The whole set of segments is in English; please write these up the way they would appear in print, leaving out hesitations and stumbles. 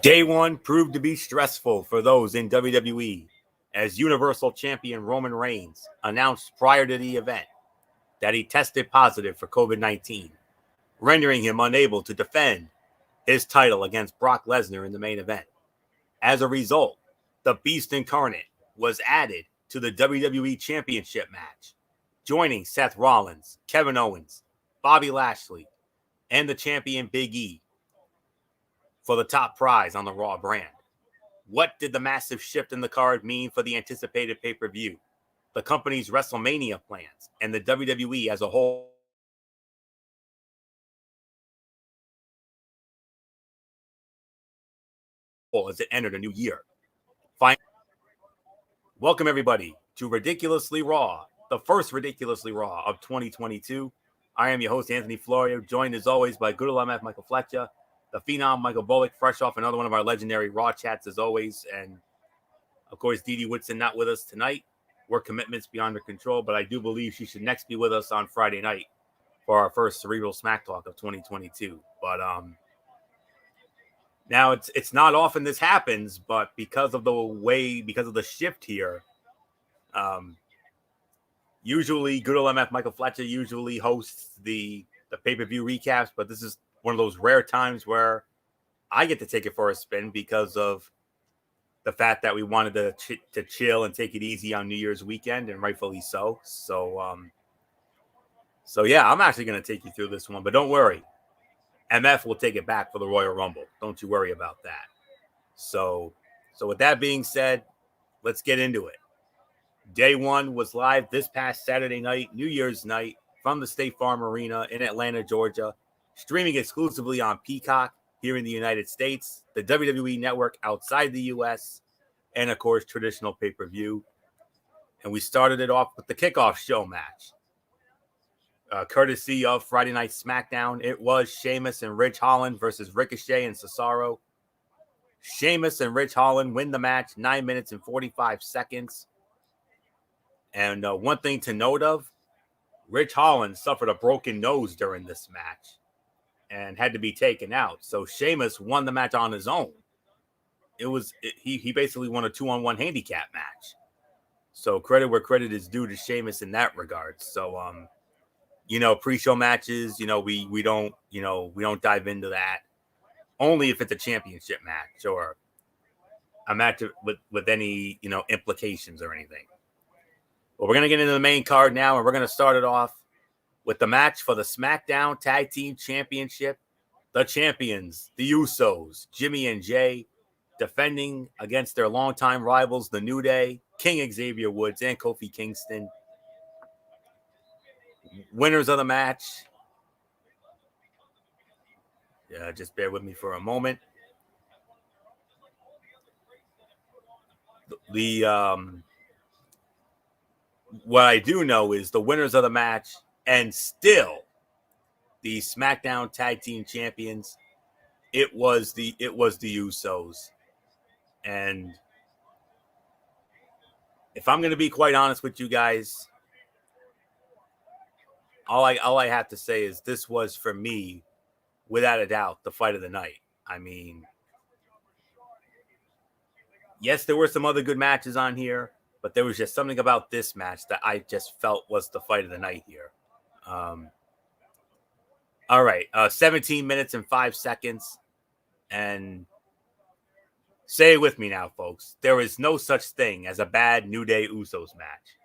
Day one proved to be stressful for those in WWE as Universal Champion Roman Reigns announced prior to the event that he tested positive for COVID-19, rendering him unable to defend his title against Brock Lesnar in the main event. As a result, the Beast Incarnate was added to the WWE Championship match, joining Seth Rollins, Kevin Owens, Bobby Lashley, and the champion Big E for the top prize on the Raw brand. What did the massive shift in the card mean for the anticipated pay-per-view, the company's WrestleMania plans, and the WWE as a whole as it entered a new year? Welcome, everybody, to Ridiculously Raw, the first Ridiculously Raw of 2022. I am your host, Anthony Florio, joined as always by good old MF Michael Fletcher, the Phenom Michael Bullock, fresh off another one of our legendary Raw chats as always, and of course, Dee Dee Woodson not with us tonight. Work commitments beyond her control, but I do believe she should next be with us on Friday night for our first Cerebral Smack Talk of 2022. But now it's not often this happens, but because of the shift here, usually good old MF Michael Fletcher usually hosts the pay-per-view recaps, but this is one of those rare times where I get to take it for a spin because of the fact that we wanted to chill and take it easy on New Year's weekend, and rightfully so. So yeah, I'm actually going to take you through this one, but don't worry. MF will take it back for the Royal Rumble. Don't you worry about that. So with that being said, let's get into it. Day one was live this past Saturday night, New Year's night, from the State Farm Arena in Atlanta, Georgia, streaming exclusively on Peacock here in the United States, the WWE Network outside the U.S., and, of course, traditional pay-per-view. And we started it off with the kickoff show match. Courtesy of Friday Night SmackDown, it was Sheamus and Ridge Holland versus Ricochet and Cesaro. Sheamus and Ridge Holland win the match 9 minutes and 45 seconds. And one thing to note of, Ridge Holland suffered a broken nose during this match and had to be taken out. So Sheamus won the match on his own. He basically won a 2-on-1 handicap match. So credit where credit is due to Sheamus in that regard. So pre-show matches, we don't dive into that. Only if it's a championship match or a match with any, implications or anything. But we're going to get into the main card now, and we're going to start it off with the match for the SmackDown Tag Team Championship. The champions, the Usos, Jimmy and Jay, defending against their longtime rivals, the New Day, King Xavier Woods, and Kofi Kingston. Winners of the match. Just bear with me for a moment. What I do know is the winners of the match, and still the SmackDown Tag Team Champions, it was the Usos. And if I'm going to be quite honest with you guys, all I have to say is this was, for me, without a doubt, the fight of the night. I mean, yes, there were some other good matches on here, but there was just something about this match that I just felt was the fight of the night here. All right, 17 minutes and 5 seconds. And say it with me now, folks. There is no such thing as a bad New Day Usos match.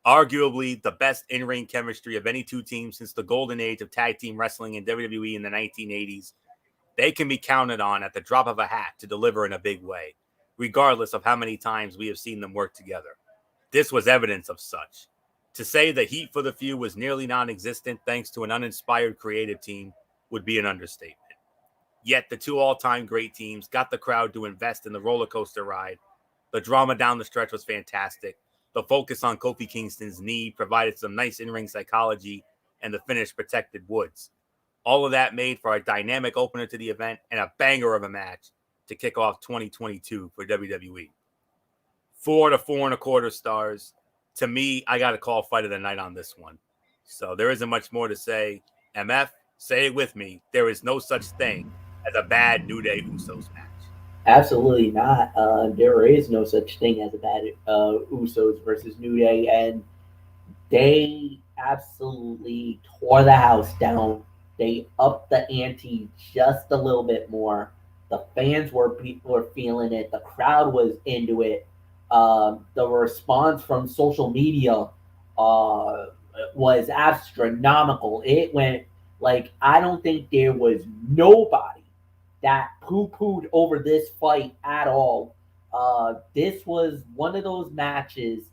Arguably the best in-ring chemistry of any two teams since the golden age of tag team wrestling in WWE in the 1980s. They can be counted on at the drop of a hat to deliver in a big way, regardless of how many times we have seen them work together. This was evidence of such. To say the heat for the feud was nearly non-existent thanks to an uninspired creative team would be an understatement. Yet the two all-time great teams got the crowd to invest in the roller coaster ride. The drama down the stretch was fantastic. The focus on Kofi Kingston's knee provided some nice in-ring psychology, and the finish protected Woods. All of that made for a dynamic opener to the event and a banger of a match to kick off 2022 for WWE. 4 to 4.25 stars. To me, I got to call fight of the night on this one. So there isn't much more to say. MF, say it with me. There is no such thing as a bad New Day Usos match. Absolutely not. There is no such thing as a bad Usos versus New Day, and they absolutely tore the house down. They upped the ante just a little bit more. The fans were feeling it. The crowd was into it. The response from social media was astronomical. It went like I don't think there was nobody that poo-pooed over this fight at all. This was one of those matches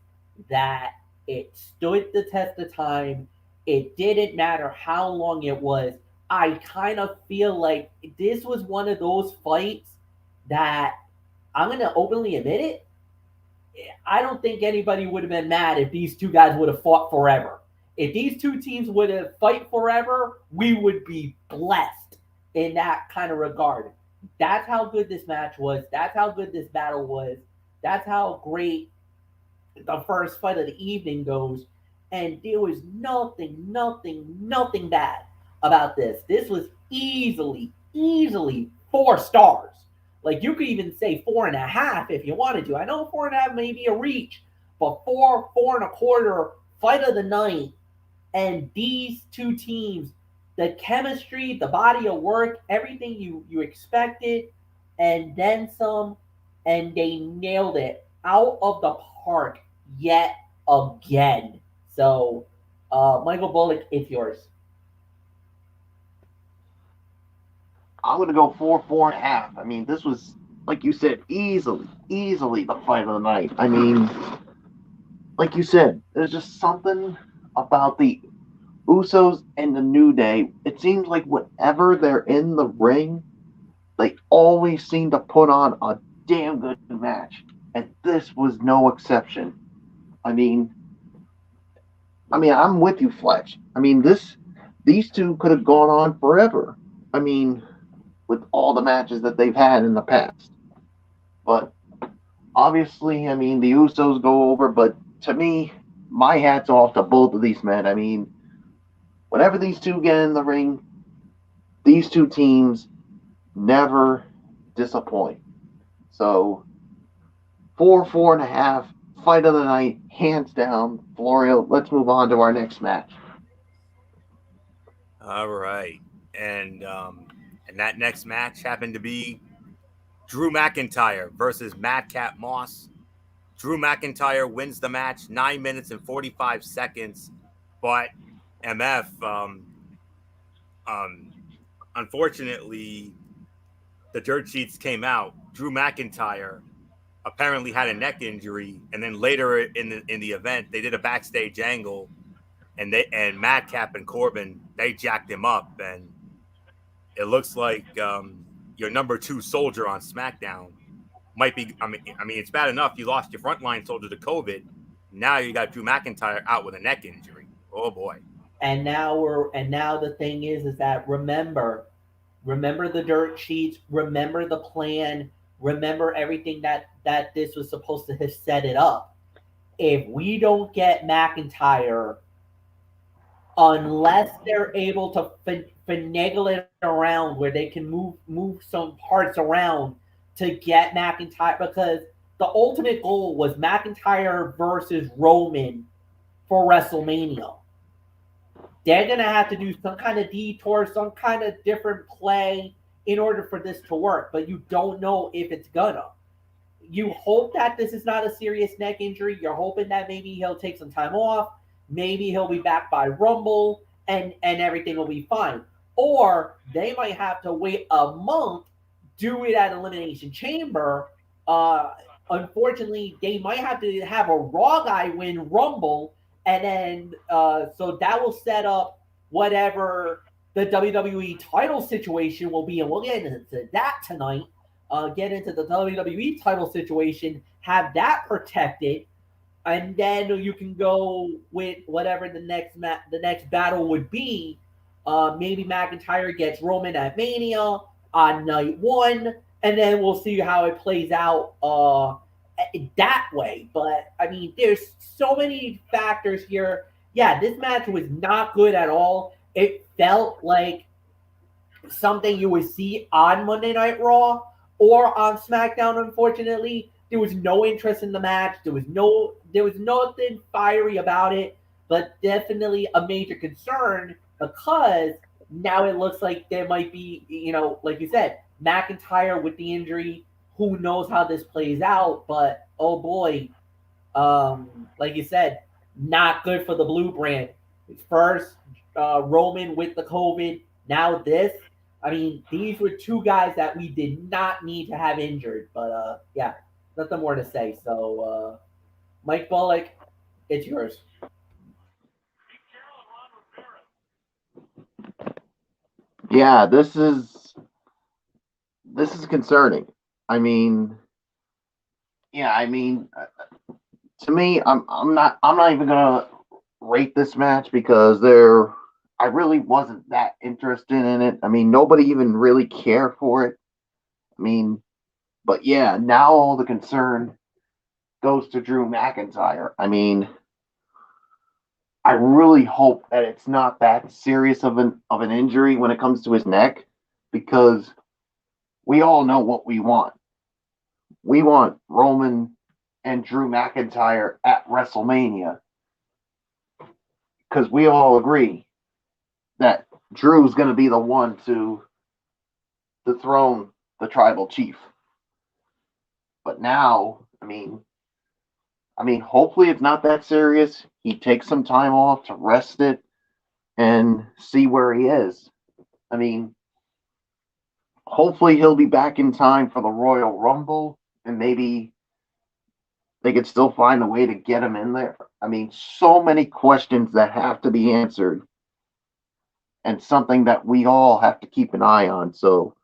that it stood the test of time. It didn't matter how long it was. I kind of feel like this was one of those fights that I'm going to openly admit it. I don't think anybody would have been mad if these two guys would have fought forever. If these two teams would have fight forever, we would be blessed in that kind of regard. That's how good this match was. That's how good this battle was. That's how great the first fight of the evening goes. And there was nothing bad about this. This was easily 4 stars. Like you could even say 4.5 if you wanted to. I know 4.5 may be a reach, but 4.25 fight of the night, and these two teams, the chemistry, the body of work, everything you expected, and then some, and they nailed it out of the park yet again. So, Michael Bullock, it's yours. I'm gonna go 4.5. I mean, this was like you said, easily the fight of the night. I mean, like you said, there's just something about the Usos and the New Day. It seems like whenever they're in the ring, they always seem to put on a damn good match, and this was no exception. I mean, I'm with you, Fletch. These two could have gone on forever. I mean, with all the matches that they've had in the past. But obviously, the Usos go over, but to me, my hat's off to both of these men. I mean, whenever these two get in the ring, these two teams never disappoint. So, 4.5, fight of the night, hands down. Florio, let's move on to our next match. All right. And that next match happened to be Drew McIntyre versus Madcap Moss. Drew McIntyre wins the match 9 minutes and 45 seconds, but MF, um, unfortunately, the dirt sheets came out. Drew McIntyre apparently had a neck injury, and then later in the event, they did a backstage angle, and Madcap and Corbin they jacked him up, and it looks like your number 2 soldier on SmackDown might be. I mean, it's bad enough you lost your frontline soldier to COVID. Now you got Drew McIntyre out with a neck injury. Oh boy. And now the thing is that remember the dirt sheets, remember the plan, remember everything that this was supposed to have set it up. If we don't get McIntyre, unless they're able to finagle it around where they can move some parts around to get McIntyre, because the ultimate goal was McIntyre versus Roman for WrestleMania. They're gonna have to do some kind of detour, some kind of different play in order for this to work, but you don't know if it's gonna. You hope that this is not a serious neck injury. You're hoping that maybe he'll take some time off. Maybe he'll be back by Rumble, and everything will be fine. Or they might have to wait a month, do it at Elimination Chamber. Uh, Unfortunately, they might have to have a Raw guy win Rumble, and then so that will set up whatever the WWE title situation will be, and we'll get into that tonight. Get into the WWE title situation, have that protected, and then you can go with whatever the next battle would be. Maybe McIntyre gets Roman at Mania on night 1, and then we'll see how it plays out that way. But I mean, there's so many factors here. Yeah, this match was not good at all. It felt like something you would see on Monday Night Raw or on SmackDown, unfortunately, there was no interest in the match. There was nothing fiery about it, but definitely a major concern because now it looks like there might be, like you said, McIntyre with the injury. Who knows how this plays out? But oh boy, like you said, not good for the blue brand. First, Roman with the COVID. Now this. I mean, these were two guys that we did not need to have injured. But yeah, nothing more to say. So, Mike Bullock, it's yours. Yeah, this is concerning. I mean, yeah, I mean, to me, I'm not even gonna rate this match because I really wasn't that interested in it. I mean, nobody even really cared for it. I mean, but yeah, now all the concern goes to Drew McIntyre. I mean, I really hope that it's not that serious of an injury when it comes to his neck, because we all know what we want. We want Roman and Drew McIntyre at WrestleMania, because we all agree that Drew's going to be the one to dethrone the tribal chief. But now, hopefully it's not that serious. He takes some time off to rest it and see where he is. I mean, hopefully he'll be back in time for the Royal Rumble, and maybe they could still find a way to get him in there. I mean, so many questions that have to be answered, and something that we all have to keep an eye on. So,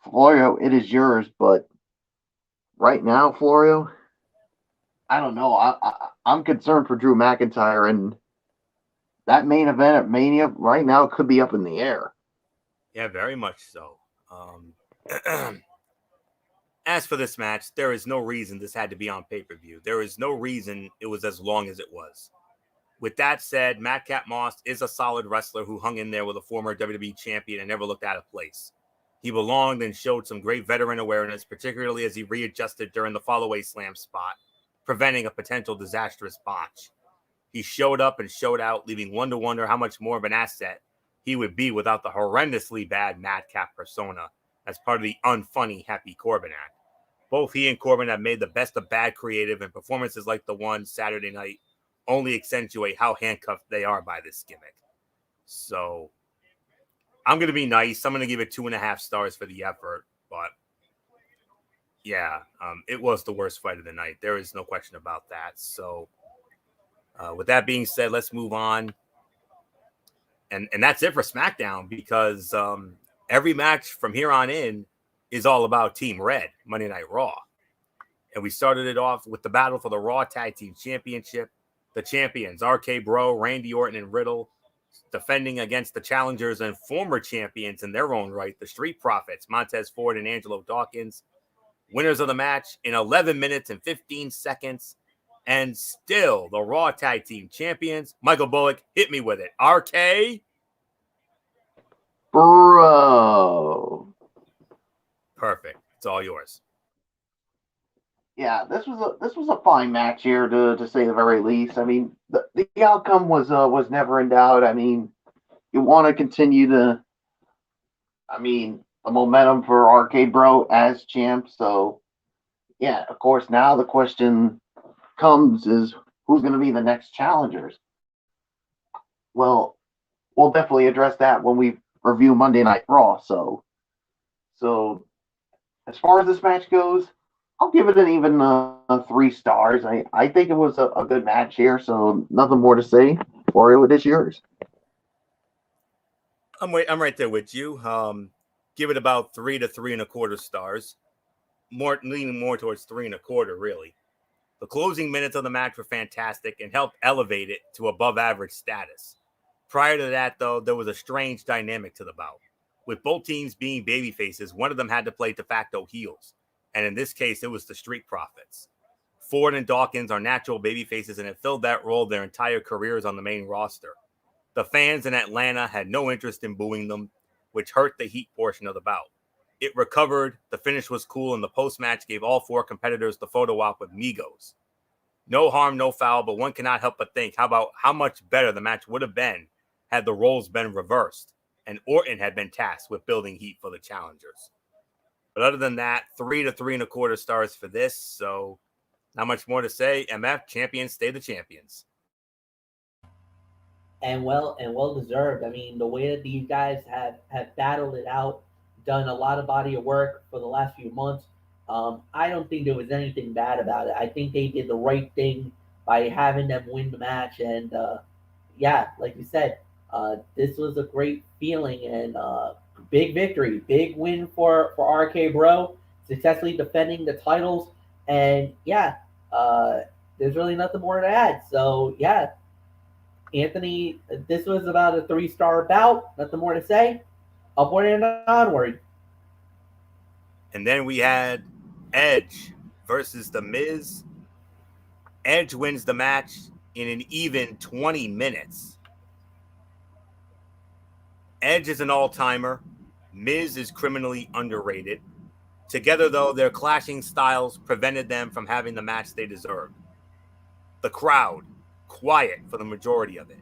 Florio, it is yours, but right now, Florio, I don't know. I'm concerned for Drew McIntyre, and that main event at Mania right now could be up in the air. Yeah, very much so. As for this match, there is no reason this had to be on pay-per-view. There is no reason it was as long as it was. With that said, Madcap Moss is a solid wrestler who hung in there with a former WWE champion and never looked out of place. He belonged and showed some great veteran awareness, particularly as he readjusted during the fallaway slam spot, preventing a potential disastrous botch. He showed up and showed out, leaving one to wonder how much more of an asset he would be without the horrendously bad Madcap persona as part of the unfunny Happy Corbin act. Both he and Corbin have made the best of bad creative, and performances like the one Saturday night only accentuate how handcuffed they are by this gimmick. So I'm going to be nice. I'm going to give it 2.5 stars for the effort, but yeah, it was the worst fight of the night. There is no question about that. So with that being said, let's move on. And that's it for SmackDown, because every match from here on in is all about Team Red, Monday Night Raw. And we started it off with the battle for the Raw Tag Team Championship. The champions, RK Bro, Randy Orton, and Riddle, defending against the challengers and former champions in their own right, the Street Profits, Montez Ford and Angelo Dawkins. Winners of the match in 11 minutes and 15 seconds. And still the Raw Tag Team Champions. Michael Bullock, hit me with it. RK? Bro. Perfect. It's all yours. Yeah, this was a fine match here, to say the very least. I mean, the outcome was never in doubt. I mean, you want to continue the momentum for Arcade Bro as champ. So yeah, of course, now the question comes is, who's going to be the next challengers? Well, we'll definitely address that when we review Monday Night Raw. So as far as this match goes, I'll give it an even 3 stars. I think it was a good match here, so nothing more to say. Oreo, it is yours. I'm right there with you. Give it about 3 to 3.25 stars. Leaning more towards 3.25, really. The closing minutes of the match were fantastic and helped elevate it to above average status. Prior to that, though, there was a strange dynamic to the bout. With both teams being babyfaces, one of them had to play de facto heels. And in this case, it was the Street Profits. Ford and Dawkins are natural babyfaces and have filled that role their entire careers on the main roster. The fans in Atlanta had no interest in booing them, which hurt the heat portion of the bout. It recovered, the finish was cool, and the post-match gave all 4 competitors the photo op with Migos. No harm, no foul, but one cannot help but think how much better the match would have been had the roles been reversed and Orton had been tasked with building heat for the challengers. But other than that, 3 to 3.25 stars for this, so not much more to say. MF, champions stay the champions. And well deserved. I mean, the way that these guys have battled it out, done a lot of body of work for the last few months. I don't think there was anything bad about it. I think they did the right thing by having them win the match. And yeah, like you said, this was a great feeling and big victory, big win for RK Bro, successfully defending the titles. And yeah, there's really nothing more to add. So yeah, Anthony, this was about a 3-star bout. Nothing more to say. Upward and onward. And then we had Edge versus The Miz. Edge wins the match in an even 20 minutes. Edge is an all-timer. Miz is criminally underrated. Together, though, their clashing styles prevented them from having the match they deserved. The crowd, quiet for the majority of it,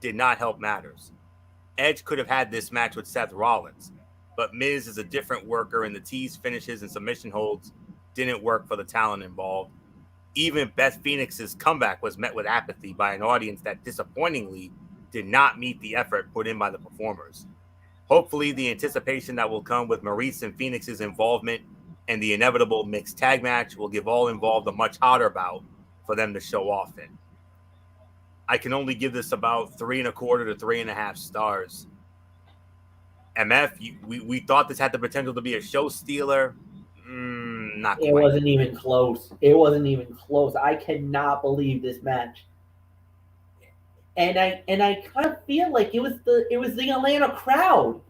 did not help matters. Edge could have had this match with Seth Rollins, but Miz is a different worker, and the tease finishes and submission holds didn't work for the talent involved. Even Beth Phoenix's comeback was met with apathy by an audience that disappointingly did not meet the effort put in by the performers. Hopefully, the anticipation that will come with Maurice and Phoenix's involvement and the inevitable mixed tag match will give all involved a much hotter bout for them to show off in. I can only give this about 3.25 to 3.5 stars. MF, we thought this had the potential to be a show stealer. Not quite. It wasn't even close. It wasn't even close. I cannot believe this match. And I kind of feel like it was the Atlanta crowd.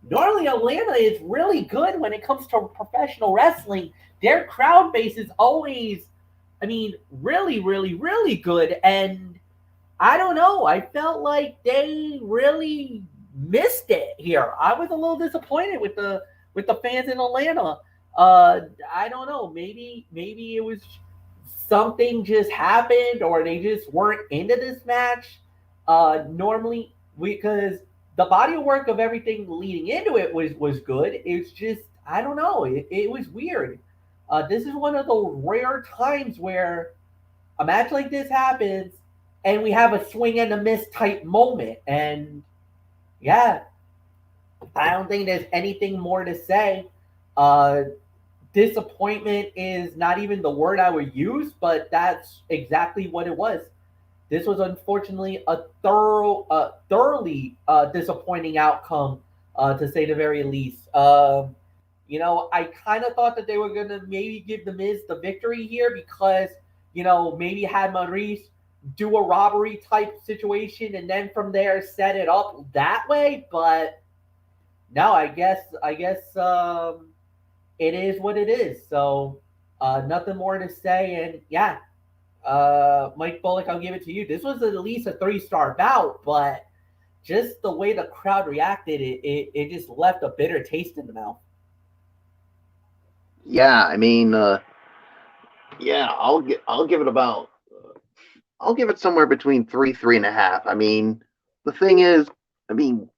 Normally Atlanta is really good when it comes to professional wrestling. Their crowd base is always, I mean, really, really, really good. And I don't know. I felt like they really missed it here. I was a little disappointed with the fans in Atlanta. I don't know. Maybe it was something just happened, or they just weren't into this match. Normally, because the body of work of everything leading into it was good. It's just, I don't know. It was weird. This is one of the rare times where a match like this happens and we have a swing and a miss type moment. And yeah, I don't think there's anything more to say. Disappointment is not even the word I would use, but that's exactly what it was. This was unfortunately a thoroughly disappointing outcome, to say the very least. I kind of thought that they were going to maybe give The Miz the victory here because, maybe had Maurice do a robbery type situation and then from there set it up that way. But no, I guess it is what it is. So nothing more to say. And yeah, Mike Bullock, I'll give it to you. This was at least a 3-star bout, but just the way the crowd reacted, it just left a bitter taste in the mouth. Yeah, I mean, I'll give it about, I'll give it somewhere between 3.5. I mean, the thing is, I mean,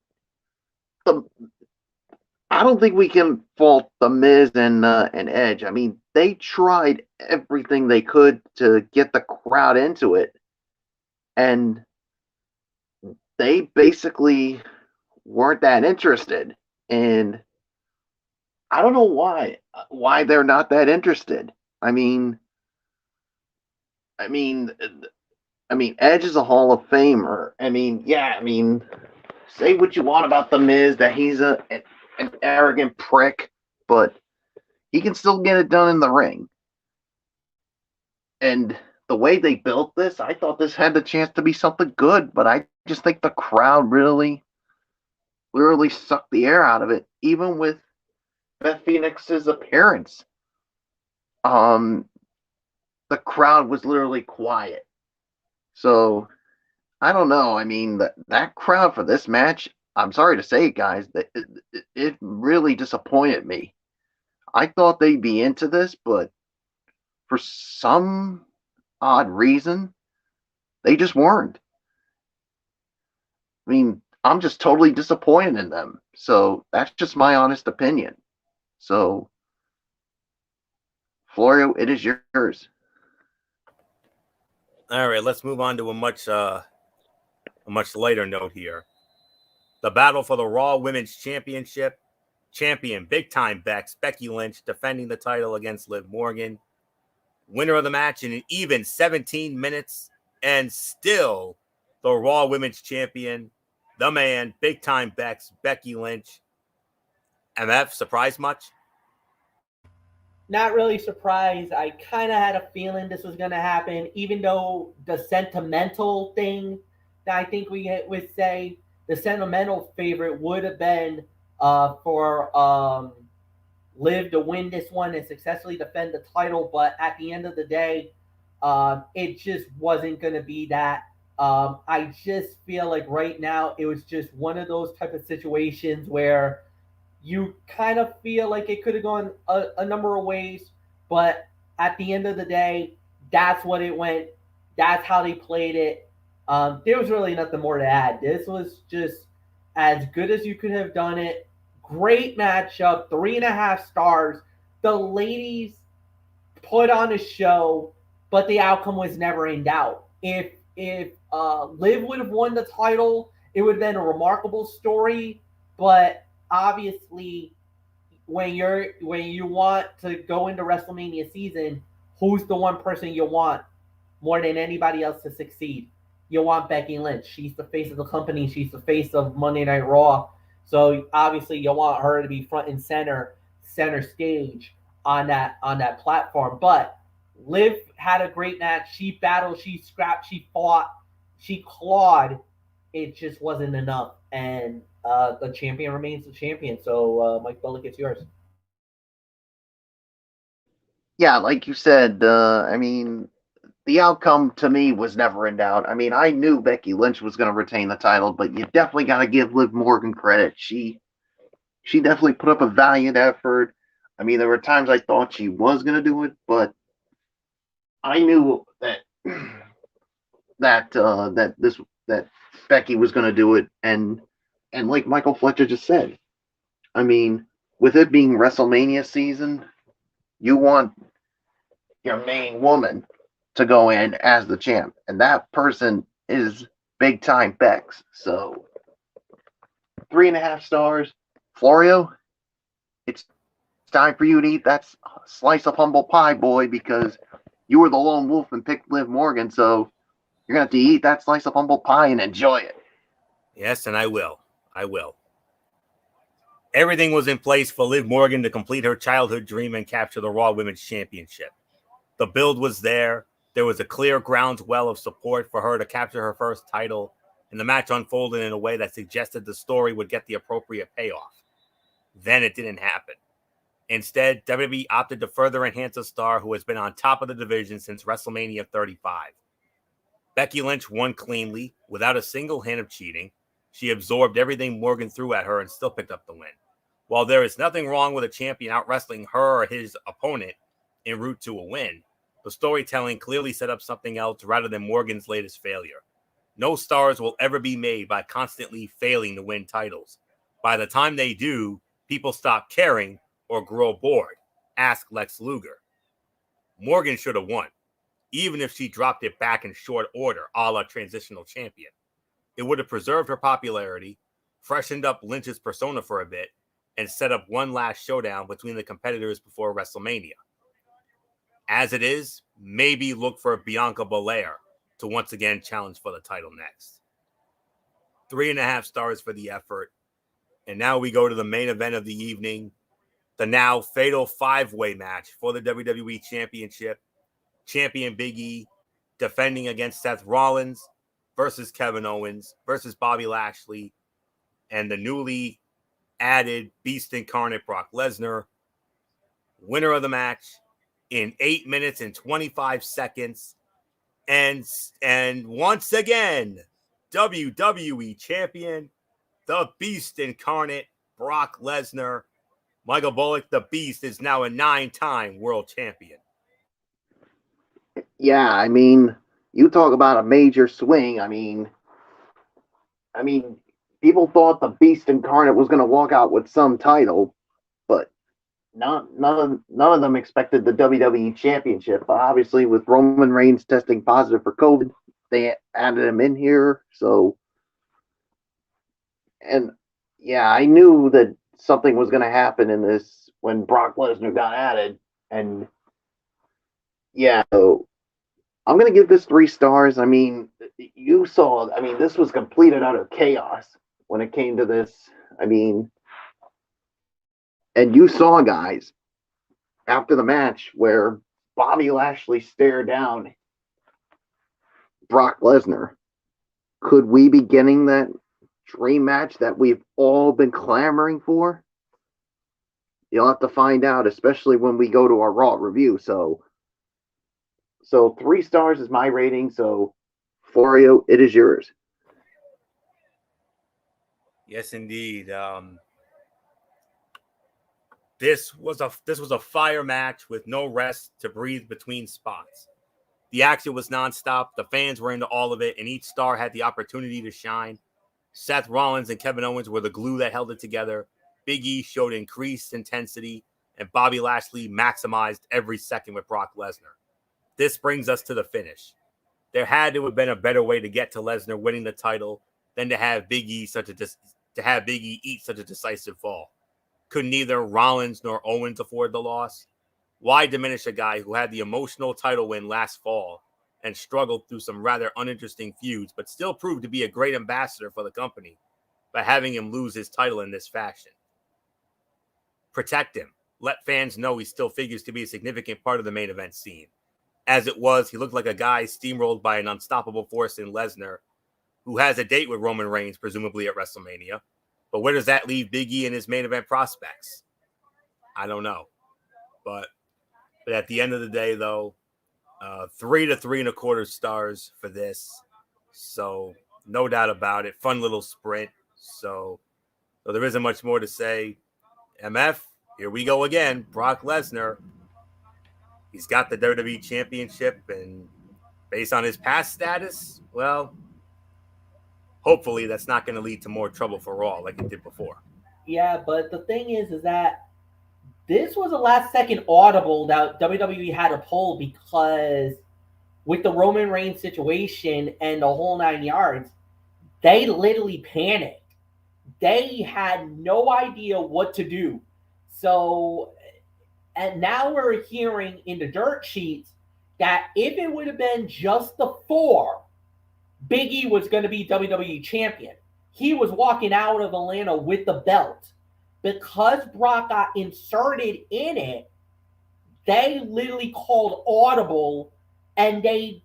I don't think we can fault The Miz and Edge. I mean, they tried everything they could to get the crowd into it, and they basically weren't that interested. And I don't know why they're not that interested. I mean, Edge is a Hall of Famer. I mean, yeah. I mean, say what you want about The Miz, that he's an arrogant prick, but he can still get it done in the ring. And the way they built this, I thought this had the chance to be something good, but I just think the crowd really sucked the air out of it, even with Beth Phoenix's appearance. The crowd was literally quiet. So I don't know. I mean, that crowd for this match, I'm sorry to say, guys, that it really disappointed me. I thought they'd be into this, but for some odd reason, they just weren't. I mean, I'm just totally disappointed in them. So that's just my honest opinion. So, Florio, it is yours. All right, let's move on to a much lighter note here. The battle for the Raw Women's Championship. Champion Big Time Becky Lynch defending the title against Liv Morgan. Winner of the match in an even 17 minutes, and still the Raw Women's Champion, the man, Big Time Becky Lynch. MF, surprised much? Not really surprised. I kind of had a feeling this was going to happen, even though the sentimental thing that I think we would say, the sentimental favorite would have been for Liv to win this one and successfully defend the title. But at the end of the day, it just wasn't going to be that. I just feel like right now it was just one of those type of situations where you kind of feel like it could have gone a number of ways, but at the end of the day, that's what it went. That's how they played it. There was really nothing more to add. This was just as good as you could have done it. Great matchup, 3.5 stars. The ladies put on a show, but the outcome was never in doubt. If Liv would have won the title, it would have been a remarkable story, but obviously when you want to go into WrestleMania season, who's the one person you want more than anybody else to succeed? You want Becky Lynch. She's the face of the company. She's the face of Monday Night Raw. So obviously you want her to be front and center stage on that platform. But Liv had a great match. She battled, she scrapped, she fought, she clawed. It just wasn't enough. And the champion remains the champion. So, Mike Bullock, it's yours. Yeah, like you said, I mean, the outcome to me was never in doubt. I mean, I knew Becky Lynch was going to retain the title, but you definitely got to give Liv Morgan credit. She definitely put up a valiant effort. I mean, there were times I thought she was going to do it, but I knew that that Becky was going to do it, and like Michael Fletcher just said, I mean, with it being WrestleMania season, you want your main woman to go in as the champ, and that person is Big Time Bex. So 3.5 stars. Florio, it's time for you to eat that slice of humble pie, boy, because you were the lone wolf and picked Liv Morgan, so you're going to have to eat that slice of humble pie and enjoy it. Yes, and I will. Everything was in place for Liv Morgan to complete her childhood dream and capture the Raw Women's Championship. The build was there. There was a clear groundswell of support for her to capture her first title, and the match unfolded in a way that suggested the story would get the appropriate payoff. Then it didn't happen. Instead, WWE opted to further enhance a star who has been on top of the division since WrestleMania 35. Becky Lynch won cleanly, without a single hint of cheating. She absorbed everything Morgan threw at her and still picked up the win. While there is nothing wrong with a champion out-wrestling her or his opponent en route to a win, the storytelling clearly set up something else rather than Morgan's latest failure. No stars will ever be made by constantly failing to win titles. By the time they do, people stop caring or grow bored. Ask Lex Luger. Morgan should have won, even if she dropped it back in short order, a la transitional champion. It would have preserved her popularity, freshened up Lynch's persona for a bit, and set up one last showdown between the competitors before WrestleMania. As it is, maybe look for Bianca Belair to once again challenge for the title next. 3.5 stars for the effort. And now we go to the main event of the evening, the now fatal 5-way match for the WWE Championship. Champion Big E defending against Seth Rollins versus Kevin Owens versus Bobby Lashley and the newly added Beast Incarnate Brock Lesnar. Winner of the match in 8 minutes and 25 seconds. And once again, WWE Champion, the Beast Incarnate Brock Lesnar. Michael Bullock, the Beast, is now a 9-time world champion. Yeah, I mean, you talk about a major swing. I mean, people thought the Beast Incarnate was going to walk out with some title, but none of them expected the WWE Championship. But obviously, with Roman Reigns testing positive for COVID, they added him in here. So, and yeah, I knew that something was going to happen in this when Brock Lesnar got added, and yeah, so I'm going to give this 3 stars. I mean, you saw, I mean, this was complete and utter chaos when it came to this. I mean, and you saw, guys, after the match where Bobby Lashley stared down Brock Lesnar. Could we be getting that dream match that we've all been clamoring for? You'll have to find out, especially when we go to our Raw review. So 3 stars is my rating. So, Florio, it is yours. Yes, indeed. This was a fire match with no rest to breathe between spots. The action was nonstop. The fans were into all of it, and each star had the opportunity to shine. Seth Rollins and Kevin Owens were the glue that held it together. Big E showed increased intensity, and Bobby Lashley maximized every second with Brock Lesnar. This brings us to the finish. There had to have been a better way to get to Lesnar winning the title than to have Big E eat such a decisive fall. Could neither Rollins nor Owens afford the loss? Why diminish a guy who had the emotional title win last fall and struggled through some rather uninteresting feuds, but still proved to be a great ambassador for the company by having him lose his title in this fashion? Protect him. Let fans know he still figures to be a significant part of the main event scene. As it was, he looked like a guy steamrolled by an unstoppable force in Lesnar, who has a date with Roman Reigns, presumably at WrestleMania. But where does that leave Big E and his main event prospects? I don't know. But at the end of the day, though, 3 to 3.25 stars for this. So no doubt about it. Fun little sprint. So there isn't much more to say. MF, here we go again. Brock Lesnar. He's got the WWE Championship, and based on his past status, well, hopefully that's not going to lead to more trouble for Raw like it did before. Yeah, but the thing is that this was a last-second audible that WWE had to pull because with the Roman Reigns situation and the whole 9 yards, they literally panicked. They had no idea what to do. So, and now we're hearing in the dirt sheets that if it would have been just the 4, Big E was going to be WWE champion. He was walking out of Atlanta with the belt. Because Brock got inserted in it, they literally called audible and they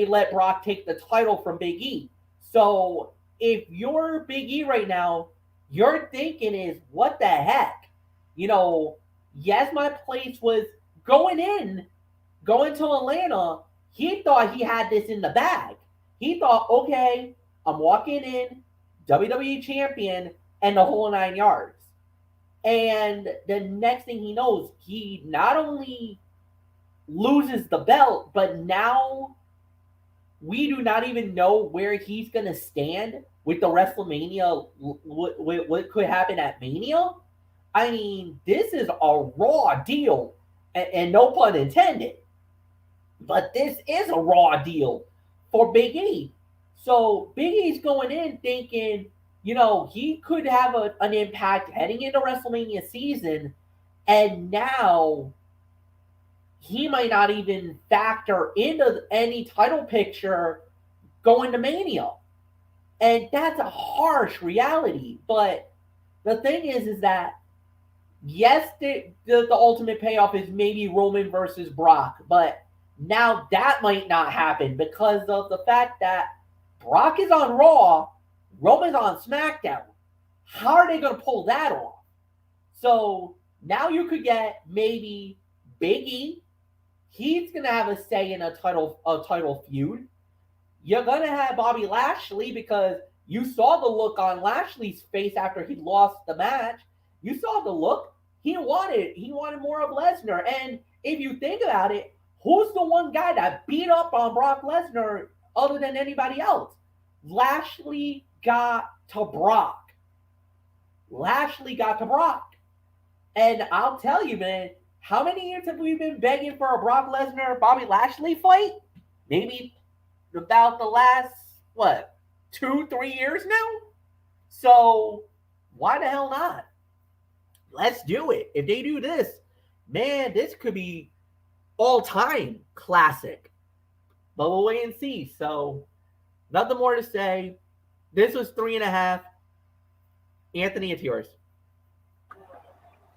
let Brock take the title from Big E. So if you're Big E right now, your thinking is, what the heck? Yes, my place was going to Atlanta. He thought he had this in the bag. He thought, okay, I'm walking in, WWE champion, and the whole 9 yards. And the next thing he knows, he not only loses the belt, but now we do not even know where he's going to stand with the WrestleMania, what could happen at Mania. I mean, this is a raw deal, and no pun intended, but this is a raw deal for Big E. So Big E's going in thinking, he could have an impact heading into WrestleMania season, and now he might not even factor into any title picture going to Mania. And that's a harsh reality. But the thing is that, yes, the ultimate payoff is maybe Roman versus Brock, but now that might not happen because of the fact that Brock is on Raw, Roman's on SmackDown. How are they going to pull that off? So now you could get maybe Big E. He's going to have a say in a title feud. You're going to have Bobby Lashley because you saw the look on Lashley's face after he lost the match. You saw the look. He wanted more of Lesnar. And if you think about it, who's the one guy that beat up on Brock Lesnar other than anybody else? Lashley got to Brock. And I'll tell you, man, how many years have we been begging for a Brock Lesnar Bobby Lashley fight? Maybe about the last, 2-3 years now? So why the hell not? Let's do it. If they do this, man, this could be all-time classic. But we'll wait and see. So nothing more to say. This was 3.5. Anthony, it's yours.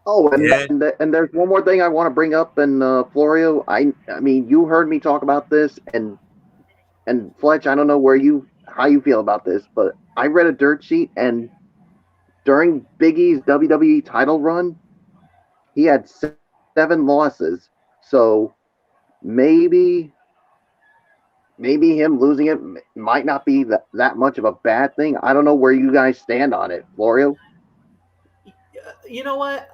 Oh, and there's one more thing I want to bring up. And Florio, I mean, you heard me talk about this, and Fletch, I don't know how you feel about this, but I read a dirt sheet, and during Big E's WWE title run, he had 7 losses. So maybe him losing it might not be that much of a bad thing. I don't know where you guys stand on it, Florio. You know what?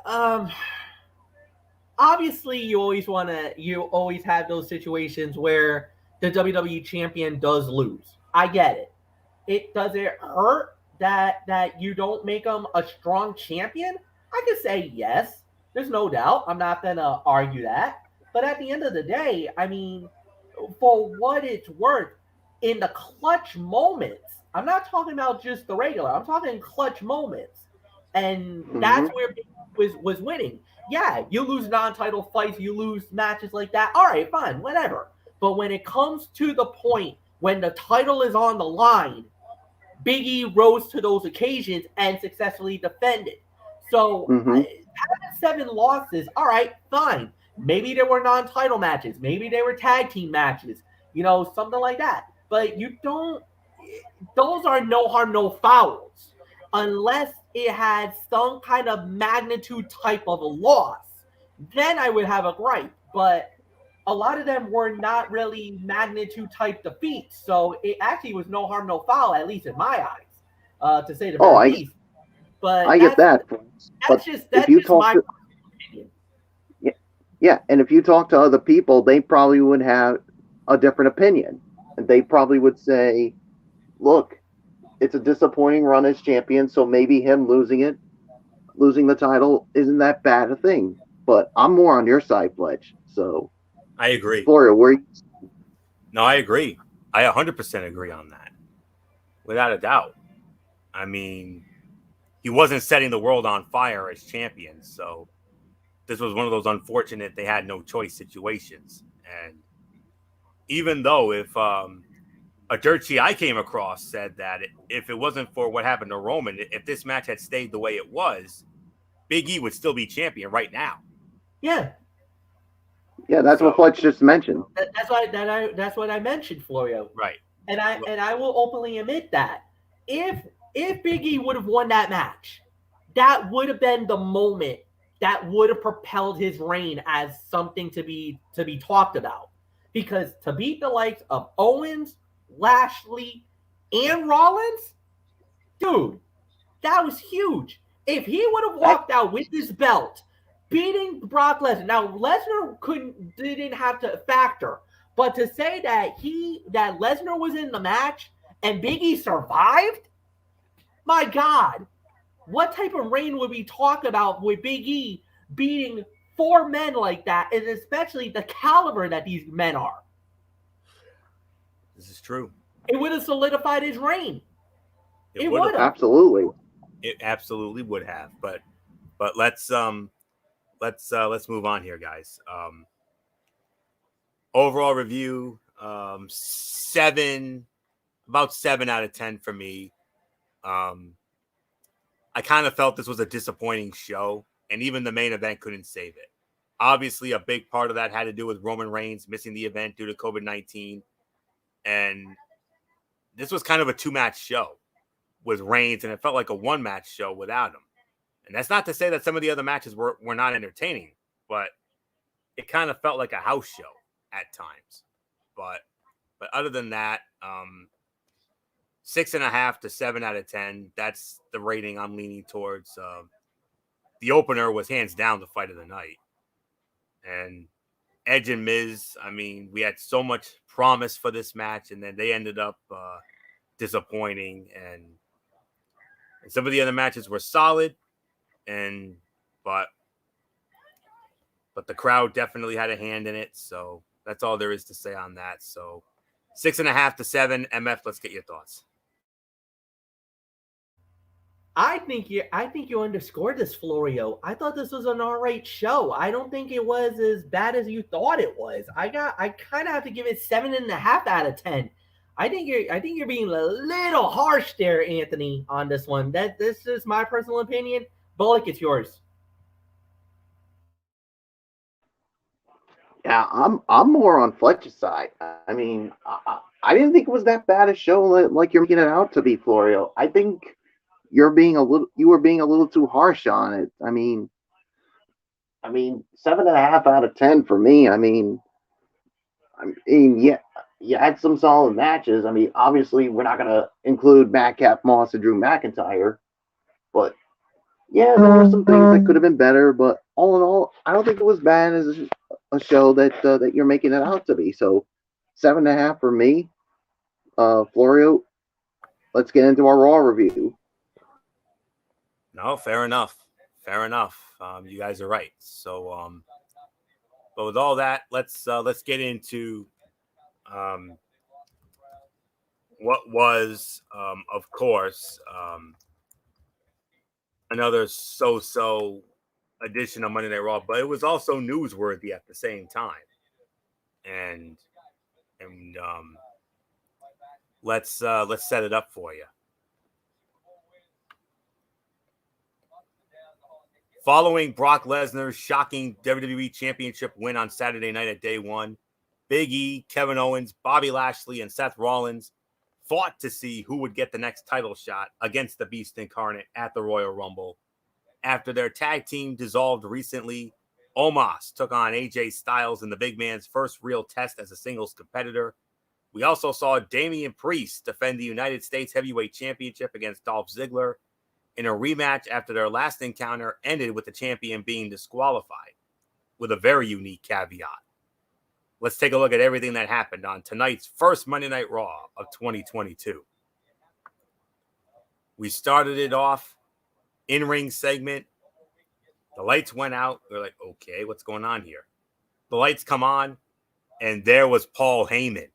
Obviously, you always have those situations where the WWE champion does lose. I get it. Does it hurt that you don't make him a strong champion? I could say yes. There's no doubt. I'm not gonna argue that. But at the end of the day, I mean, for what it's worth, in the clutch moments, I'm not talking about just the regular. I'm talking clutch moments, and that's where was winning. Yeah, you lose non-title fights, you lose matches like that. All right, fine, whatever. But when it comes to the point when the title is on the line, Big E rose to those occasions and successfully defended. So having 7 losses, all right, fine. Maybe there were non-title matches. Maybe they were tag team matches. Something like that. But those are no harm, no fouls. Unless it had some kind of magnitude type of a loss. Then I would have a gripe. But a lot of them were not really magnitude type defeats. So it actually was no harm, no foul, at least in my eyes, to say the very least. But I get that. That's just my opinion. Yeah, and if you talk to other people, they probably would have a different opinion. And they probably would say, look, it's a disappointing run as champion, so maybe him losing the title isn't that bad a thing. But I'm more on your side, Fletch. So I agree. Florio, No, I agree. I 100% agree on that. Without a doubt. I mean, he wasn't setting the world on fire as champion, so this was one of those unfortunate they had no choice situations. And even though if a dirt sheet I came across said that if it wasn't for what happened to Roman, if this match had stayed the way it was, Big E would still be champion right now. Yeah. Yeah, that's what Fletch just mentioned. That's what I mentioned, Florio. Right. And I will openly admit that if Big E would have won that match, that would have been the moment that would have propelled his reign as something to be talked about. Because to beat the likes of Owens, Lashley, and Rollins, dude, that was huge. If he would have walked out with his belt, beating Brock Lesnar. Now Lesnar didn't have to factor, but to say that Lesnar was in the match and Big E survived, my God, what type of reign would we talk about with Big E beating 4 men like that, and especially the caliber that these men are? This is true. It would have solidified his reign. It would have. Absolutely. It absolutely would have. But let's move on here, guys. Overall review, 7 out of 10 for me. I kind of felt this was a disappointing show, and even the main event couldn't save it. Obviously, a big part of that had to do with Roman Reigns missing the event due to COVID-19. And this was kind of a 2-match show with Reigns, and it felt like a 1-match show without him. And that's not to say that some of the other matches were not entertaining, but it kind of felt like a house show at times. But other than that, 6.5 to 7 out of 10. That's the rating I'm leaning towards. the opener was hands down the fight of the night. And Edge and Miz, I mean, we had so much promise for this match, and then they ended up disappointing. And some of the other matches were solid, but the crowd definitely had a hand in it. So that's all there is to say on that. So 6.5 to 7. MF, let's get your thoughts. I think you underscored this, Florio. I thought this was an alright show. I don't think it was as bad as you thought it was. I kind of have to give it 7.5 out of 10. I think you're being a little harsh there, Anthony, on this one. This is my personal opinion. Bullock, it's yours. Yeah, I'm more on Fletcher's side. I mean, I didn't think it was that bad a show like you're making it out to be, Florio. I think you were being a little too harsh on it. I mean, 7.5 out of 10 for me. I mean, yeah, you had some solid matches. I mean, obviously we're not gonna include Madcap, Moss, and Drew McIntyre, but yeah, there were some things that could have been better. But all in all, I don't think it was bad as a show that you're making it out to be. So 7.5 for me. Florio, let's get into our Raw review. No, fair enough. You guys are right. So, but with all that, let's get into what was, of course, another so-so edition of Monday Night Raw, but it was also newsworthy at the same time. And let's set it up for you. Following Brock Lesnar's shocking WWE Championship win on Saturday night at Day 1, Big E, Kevin Owens, Bobby Lashley, and Seth Rollins fought to see who would get the next title shot against the Beast Incarnate at the Royal Rumble. After their tag team dissolved recently, Omos took on AJ Styles in the big man's first real test as a singles competitor. We also saw Damien Priest defend the United States Heavyweight Championship against Dolph Ziggler in a rematch after their last encounter ended with the champion being disqualified, with a very unique caveat. Let's take a look at everything that happened on tonight's first Monday Night Raw of 2022. We started it off, in-ring segment. The lights went out. We're like, okay, what's going on here? The lights come on, and there was Paul Heyman.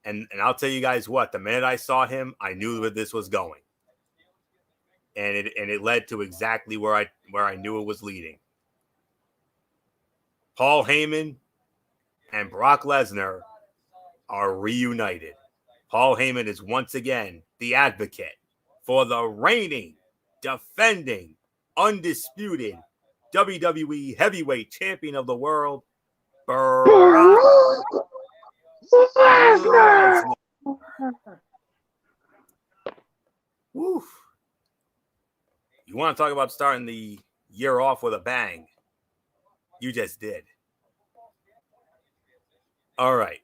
And I'll tell you guys what, the minute I saw him, I knew where this was going. And it led to exactly where I knew it was leading. Paul Heyman and Brock Lesnar are reunited. Paul Heyman is once again the advocate for the reigning, defending, undisputed WWE Heavyweight Champion of the world, Brock Lesnar. Woof. You want to talk about starting the year off with a bang? You just did. All right.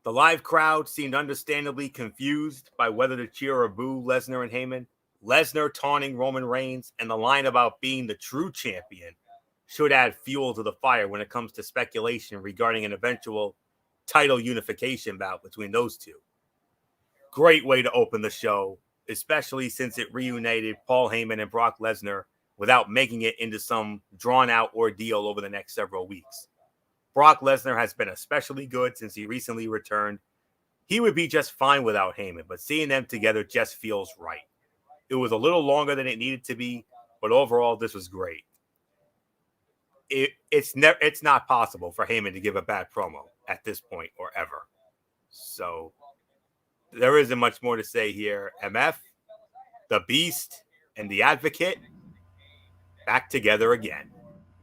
The live crowd seemed understandably confused by whether to cheer or boo Lesnar and Heyman. Lesnar taunting Roman Reigns and the line about being the true champion should add fuel to the fire when it comes to speculation regarding an eventual title unification bout between those two. Great way to open the show, especially since it reunited Paul Heyman and Brock Lesnar without making it into some drawn-out ordeal over the next several weeks. Brock Lesnar has been especially good since he recently returned. He would be just fine without Heyman, but seeing them together just feels right. It was a little longer than it needed to be, but overall, this was great. It's not possible for Heyman to give a bad promo at this point or ever. So there isn't much more to say here. MF, the Beast, and the Advocate back together again.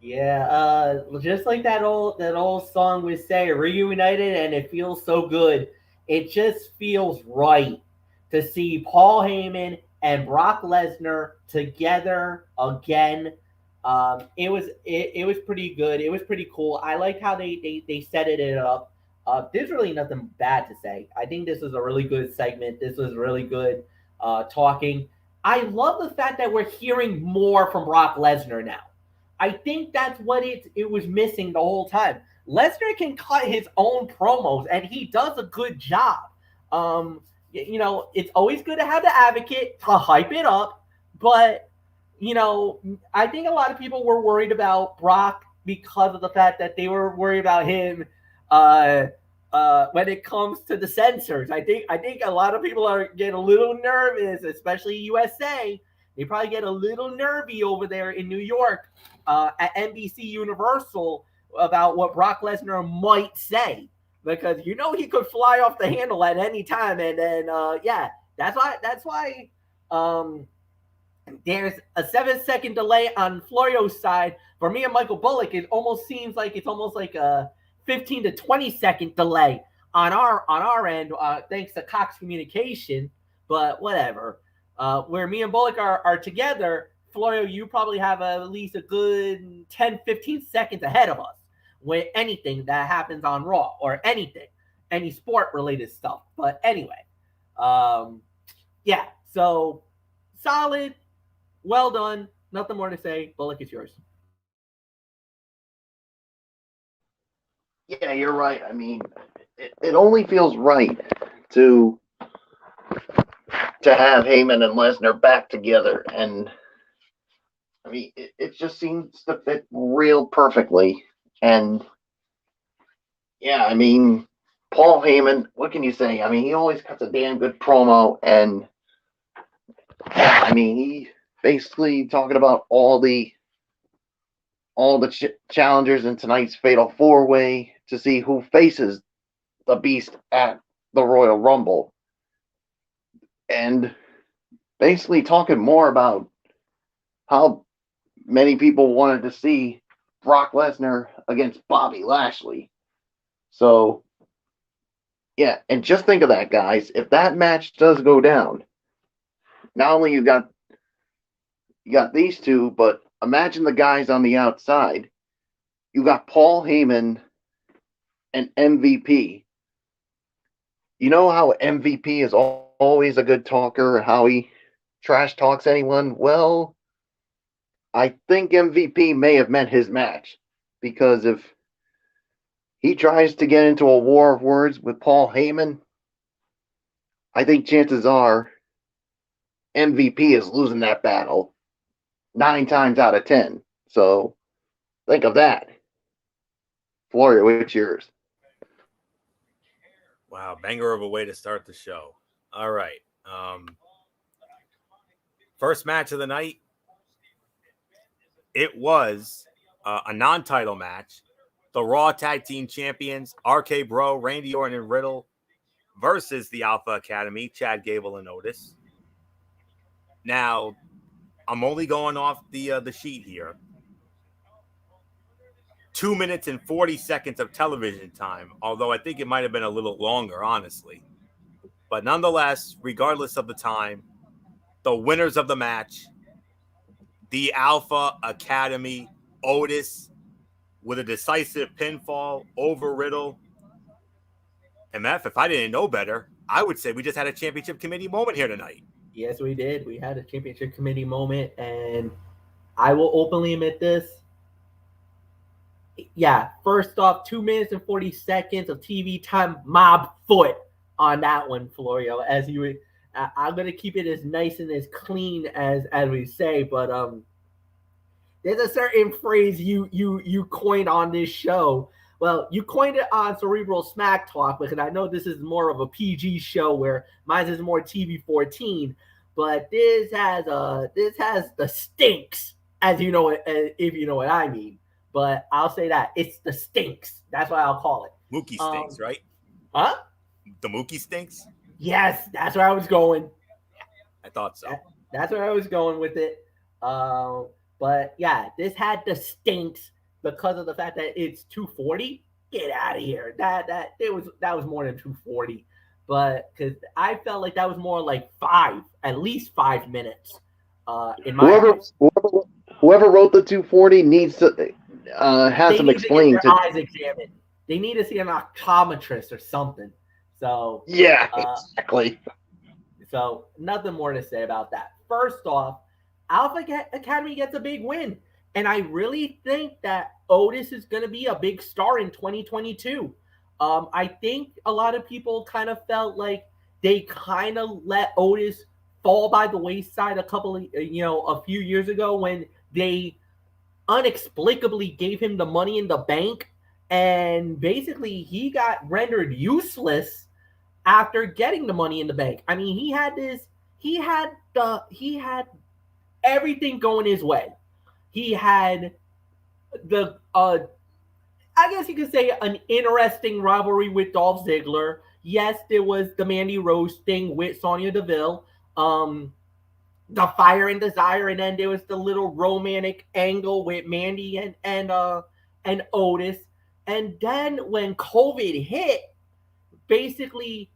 Yeah, just like that old song would say, reunited, and it feels so good. It just feels right to see Paul Heyman and Brock Lesnar together again. It was pretty good. It was pretty cool. I liked how they set it up. There's really nothing bad to say. I think this was a really good segment. This was really good talking. I love the fact that we're hearing more from Brock Lesnar now. I think that's what it was missing the whole time. Lesnar can cut his own promos, and he does a good job. It's always good to have the advocate to hype it up, but I think a lot of people were worried about Brock because of the fact that they were worried about him when it comes to the censors. I think a lot of people are getting a little nervous, especially USA. They probably get a little nervy over there in New York at NBC Universal about what Brock Lesnar might say, because he could fly off the handle at any time. And then that's why there's a 7-second delay on Florio's side. For me and Michael Bullock, it almost seems like it's almost like a 15 to 20-second delay on our end, thanks to Cox Communication. But whatever. Where me and Bullock are together, Florio, you probably have at least a good 10, 15 seconds ahead of us with anything that happens on Raw or anything, any sport-related stuff. But anyway, so solid. Well done. Nothing more to say. Bullock, it's yours. Yeah, you're right. I mean, it only feels right to have Heyman and Lesnar back together. And, I mean, it just seems to fit real perfectly. And, yeah, I mean, Paul Heyman, what can you say? I mean, he always cuts a damn good promo. And, I mean, he basically talking about all the challengers in tonight's Fatal 4-Way to see who faces the Beast at the Royal Rumble. And basically talking more about how many people wanted to see Brock Lesnar against Bobby Lashley. So, yeah, and just think of that, guys. If that match does go down, not only you got these two, but imagine the guys on the outside. You got Paul Heyman and MVP. You know how MVP is always a good talker, how he trash talks anyone? Well, I think MVP may have meant his match, because if he tries to get into a war of words with Paul Heyman, I think chances are MVP is losing that battle 9 times out of 10. So think of that. Florio, it's yours. Wow, banger of a way to start the show. All right. First match of the night. It was a non-title match. The Raw Tag Team Champions, RK Bro, Randy Orton and Riddle, versus the Alpha Academy, Chad Gable and Otis. Now, I'm only going off the sheet here. 2 minutes and 40 seconds of television time, although I think it might have been a little longer, honestly. But nonetheless, regardless of the time, the winners of the match, the Alpha Academy, Otis, with a decisive pinfall over Riddle. MF, if I didn't know better, I would say we just had a championship committee moment here tonight. Yes, we did. We had a championship committee moment, and I will openly admit this. Yeah, first off, 2 minutes and 40 seconds of TV time, mob foot on that one, Florio. As you would, I'm gonna keep it as nice and as clean as we say, but there's a certain phrase you coined on this show. Well, you coined it on Cerebral Smack Talk, because I know this is more of a PG show where mine is more TV-14, but this has the stinks, as you know, if you know what I mean. But I'll say that it's the stinks. That's what I'll call it. Mookie stinks, right? Huh? The Mookie stinks? Yes, that's where I was going. I thought so. That's where I was going with it. But yeah, this had the stinks because of the fact that it's 240. Get out of here. That was more than 240. But because I felt like that was more like at least 5 minutes. In my whoever wrote the 240 needs to has them explained. Their eyes examined. They need to see an optometrist or something. So yeah, exactly. So nothing more to say about that. first off, Alpha Academy gets a big win. And I really think that Otis is going to be a big star in 2022. I think a lot of people kind of felt like they kind of let Otis fall by the wayside a few years ago when they inexplicably gave him the Money in the Bank, and basically he got rendered useless after getting the Money in the Bank. I mean, he had everything going his way. He had the I guess you could say an interesting rivalry with Dolph Ziggler. Yes, there was the Mandy Rose thing with Sonya Deville. The Fire and Desire, and then there was the little romantic angle with Mandy and Otis. And then when COVID hit, basically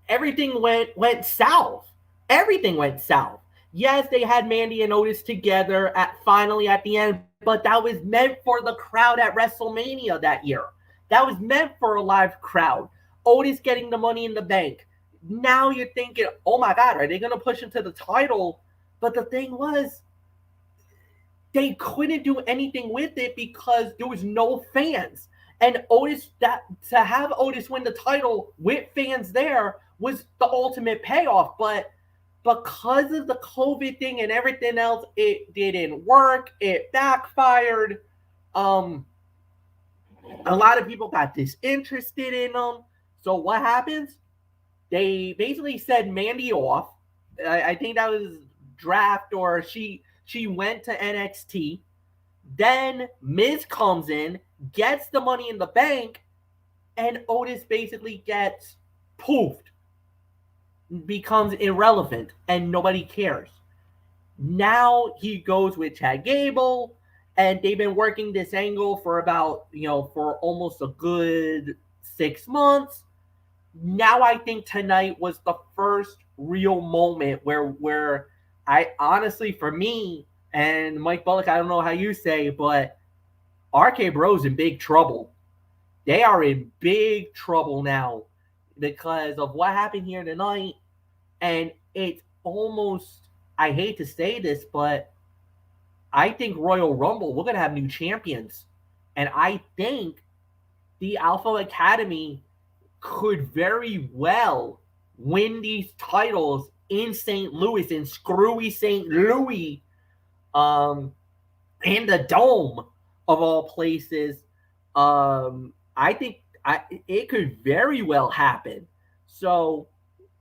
everything went south. Everything went south. Yes, they had Mandy and Otis together finally at the end, but that was meant for the crowd at WrestleMania that year. That was meant for a live crowd. Otis getting the Money in the Bank. Now you're thinking, oh my God, are they going to push him to the title? But the thing was, they couldn't do anything with it because there was no fans. And to have Otis win the title with fans there was the ultimate payoff. But because of the COVID thing and everything else, it didn't work. It backfired. A lot of people got disinterested in them. So what happens? They basically said Mandy off. I think that was draft, or she went to NXT. Then Miz comes in, gets the Money in the Bank, and Otis basically gets poofed, becomes irrelevant, and nobody cares. Now he goes with Chad Gable, and they've been working this angle for for almost a good 6 months. Now I think tonight was the first real moment where I honestly, for me, and Mike Bullock, I don't know how you say, but RK Bros in big trouble. They are in big trouble now because of what happened here tonight. And it's almost, I hate to say this, but I think Royal Rumble, we're going to have new champions. And I think the Alpha Academy could very well win these titles in St. Louis, in screwy St. Louis, in the Dome of all places. I think it could very well happen. So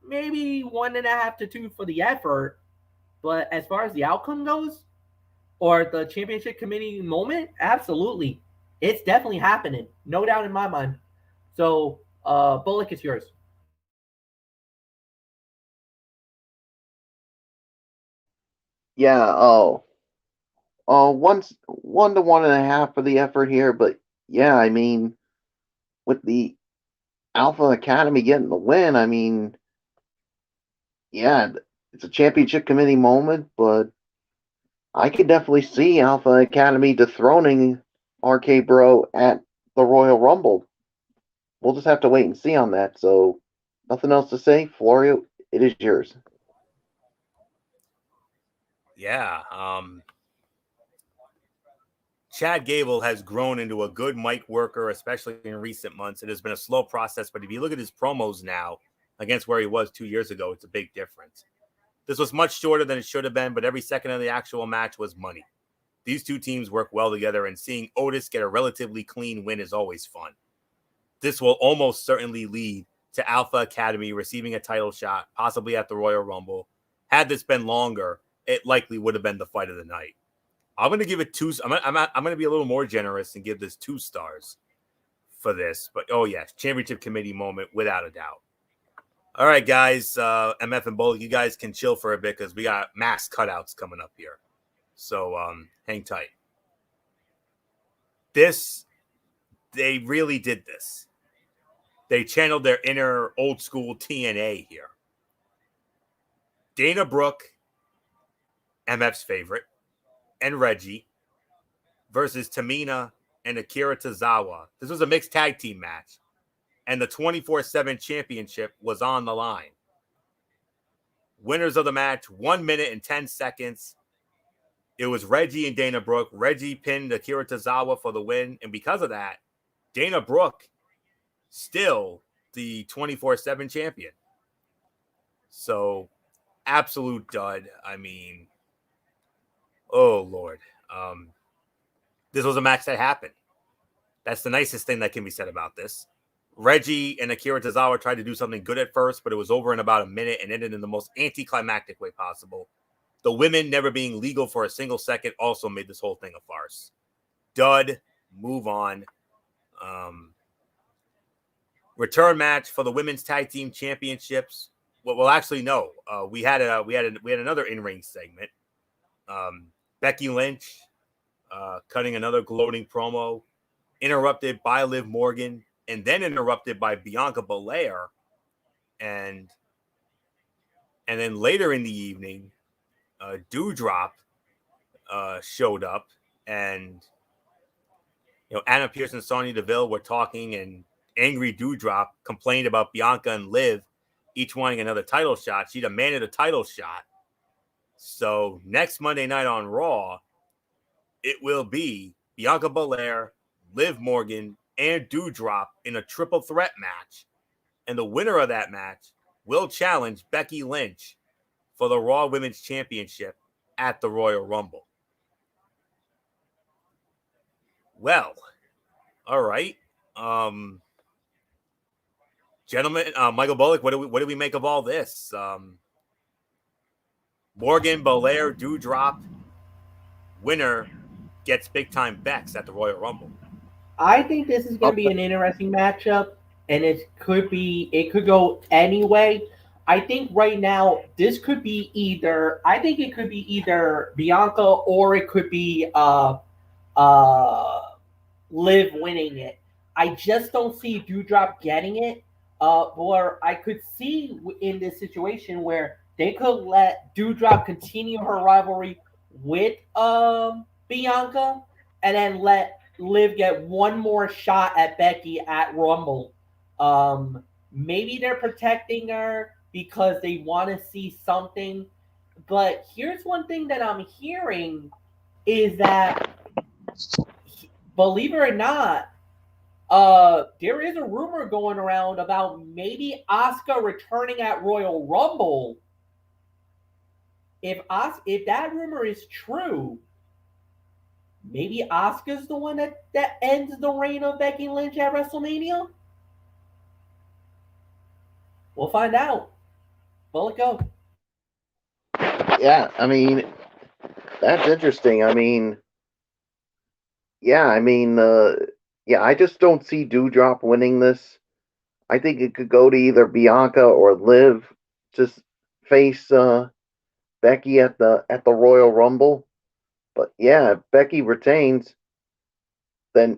maybe 1.5 to 2 for the effort. But as far as the outcome goes, or the championship committee moment, absolutely. It's definitely happening. No doubt in my mind. So, Bullock, it's yours. Yeah. One to 1.5 for the effort here, but yeah, I mean, with the Alpha Academy getting the win, I mean, yeah, it's a championship committee moment, but I could definitely see Alpha Academy dethroning RK Bro at the Royal Rumble. We'll just have to wait and see on that. So, nothing else to say. Florio, it is yours. Yeah. Chad Gable has grown into a good mic worker, especially in recent months. It has been a slow process, but if you look at his promos now against where he was 2 years ago, it's a big difference. This was much shorter than it should have been, but every second of the actual match was money. These two teams work well together, and seeing Otis get a relatively clean win is always fun. This will almost certainly lead to Alpha Academy receiving a title shot, possibly at the Royal Rumble. Had this been longer, it likely would have been the fight of the night. I'm going to give it 2. I'm going to be a little more generous and give this 2 stars for this. But, oh, yes, championship committee moment without a doubt. All right, guys, MF and Bullock, you guys can chill for a bit because we got mass cutouts coming up here. So hang tight. They really did this. They channeled their inner old school TNA here. Dana Brooke, MF's favorite, and Reggie versus Tamina and Akira Tozawa. This was a mixed tag team match, and the 24/7 championship was on the line. Winners of the match, 1 minute and 10 seconds. It was Reggie and Dana Brooke. Reggie pinned Akira Tozawa for the win. And because of that, Dana Brooke still the 24/7 champion. So, absolute dud. I mean, oh, Lord. This was a match that happened. That's the nicest thing that can be said about this. Reggie and Akira Tozawa tried to do something good at first, but it was over in about a minute and ended in the most anticlimactic way possible. The women never being legal for a single second also made this whole thing a farce. Dud. Move on. Return match for the women's tag team championships. Well, actually, no. We had another in-ring segment. Becky Lynch cutting another gloating promo, interrupted by Liv Morgan, and then interrupted by Bianca Belair. And then later in the evening, Doudrop showed up, and Anna Pierce and Sonya Deville were talking, and angry Doudrop complained about Bianca and Liv each wanting another title shot. She demanded a title shot. So next Monday night on Raw, it will be Bianca Belair, Liv Morgan, and Doudrop in a triple threat match. And the winner of that match will challenge Becky Lynch for the Raw Women's Championship at the Royal Rumble. Well, all right. Gentlemen, Michael Bullock, what do we make of all this? Morgan, Belair, Doudrop, winner gets big time Bex at the Royal Rumble. I think this is going to be an interesting matchup, and it could go any way. I think right now this could be either. I think it could be either Bianca or it could be Liv winning it. I just don't see Doudrop getting it. Or I could see in this situation where they could let Doudrop continue her rivalry with Bianca, and then let Liv get one more shot at Becky at Rumble. Maybe they're protecting her because they want to see something. But here's one thing that I'm hearing is that, believe it or not, there is a rumor going around about maybe Asuka returning at Royal Rumble. If that rumor is true, maybe Asuka's the one that ends the reign of Becky Lynch at WrestleMania? We'll find out. Bullet go. Yeah, I mean, that's interesting. I mean, I just don't see Doudrop winning this. I think it could go to either Bianca or Liv to face Becky at the Royal Rumble. But yeah, if Becky retains, then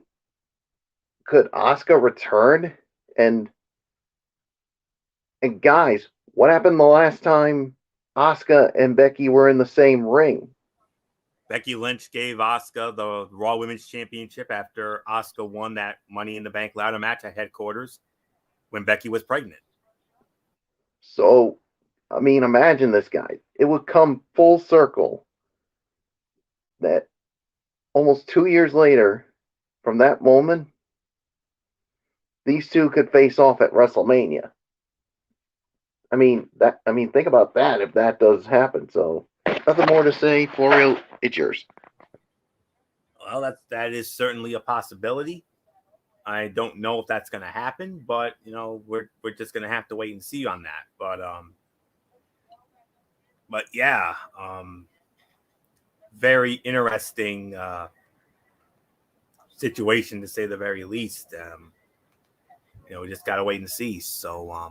could Asuka return? And guys, what happened the last time Asuka and Becky were in the same ring? Becky Lynch gave Asuka the Raw Women's Championship after Asuka won that Money in the Bank ladder match at Headquarters when Becky was pregnant. So, I mean, imagine this, guys. It would come full circle that almost 2 years later from that moment, these two could face off at WrestleMania. I mean, think about that if that does happen. So, nothing more to say. Florio, it's yours. Well, that is certainly a possibility. I don't know if that's going to happen, but we're just going to have to wait and see on that. But yeah, very interesting situation to say the very least. We just got to wait and see. So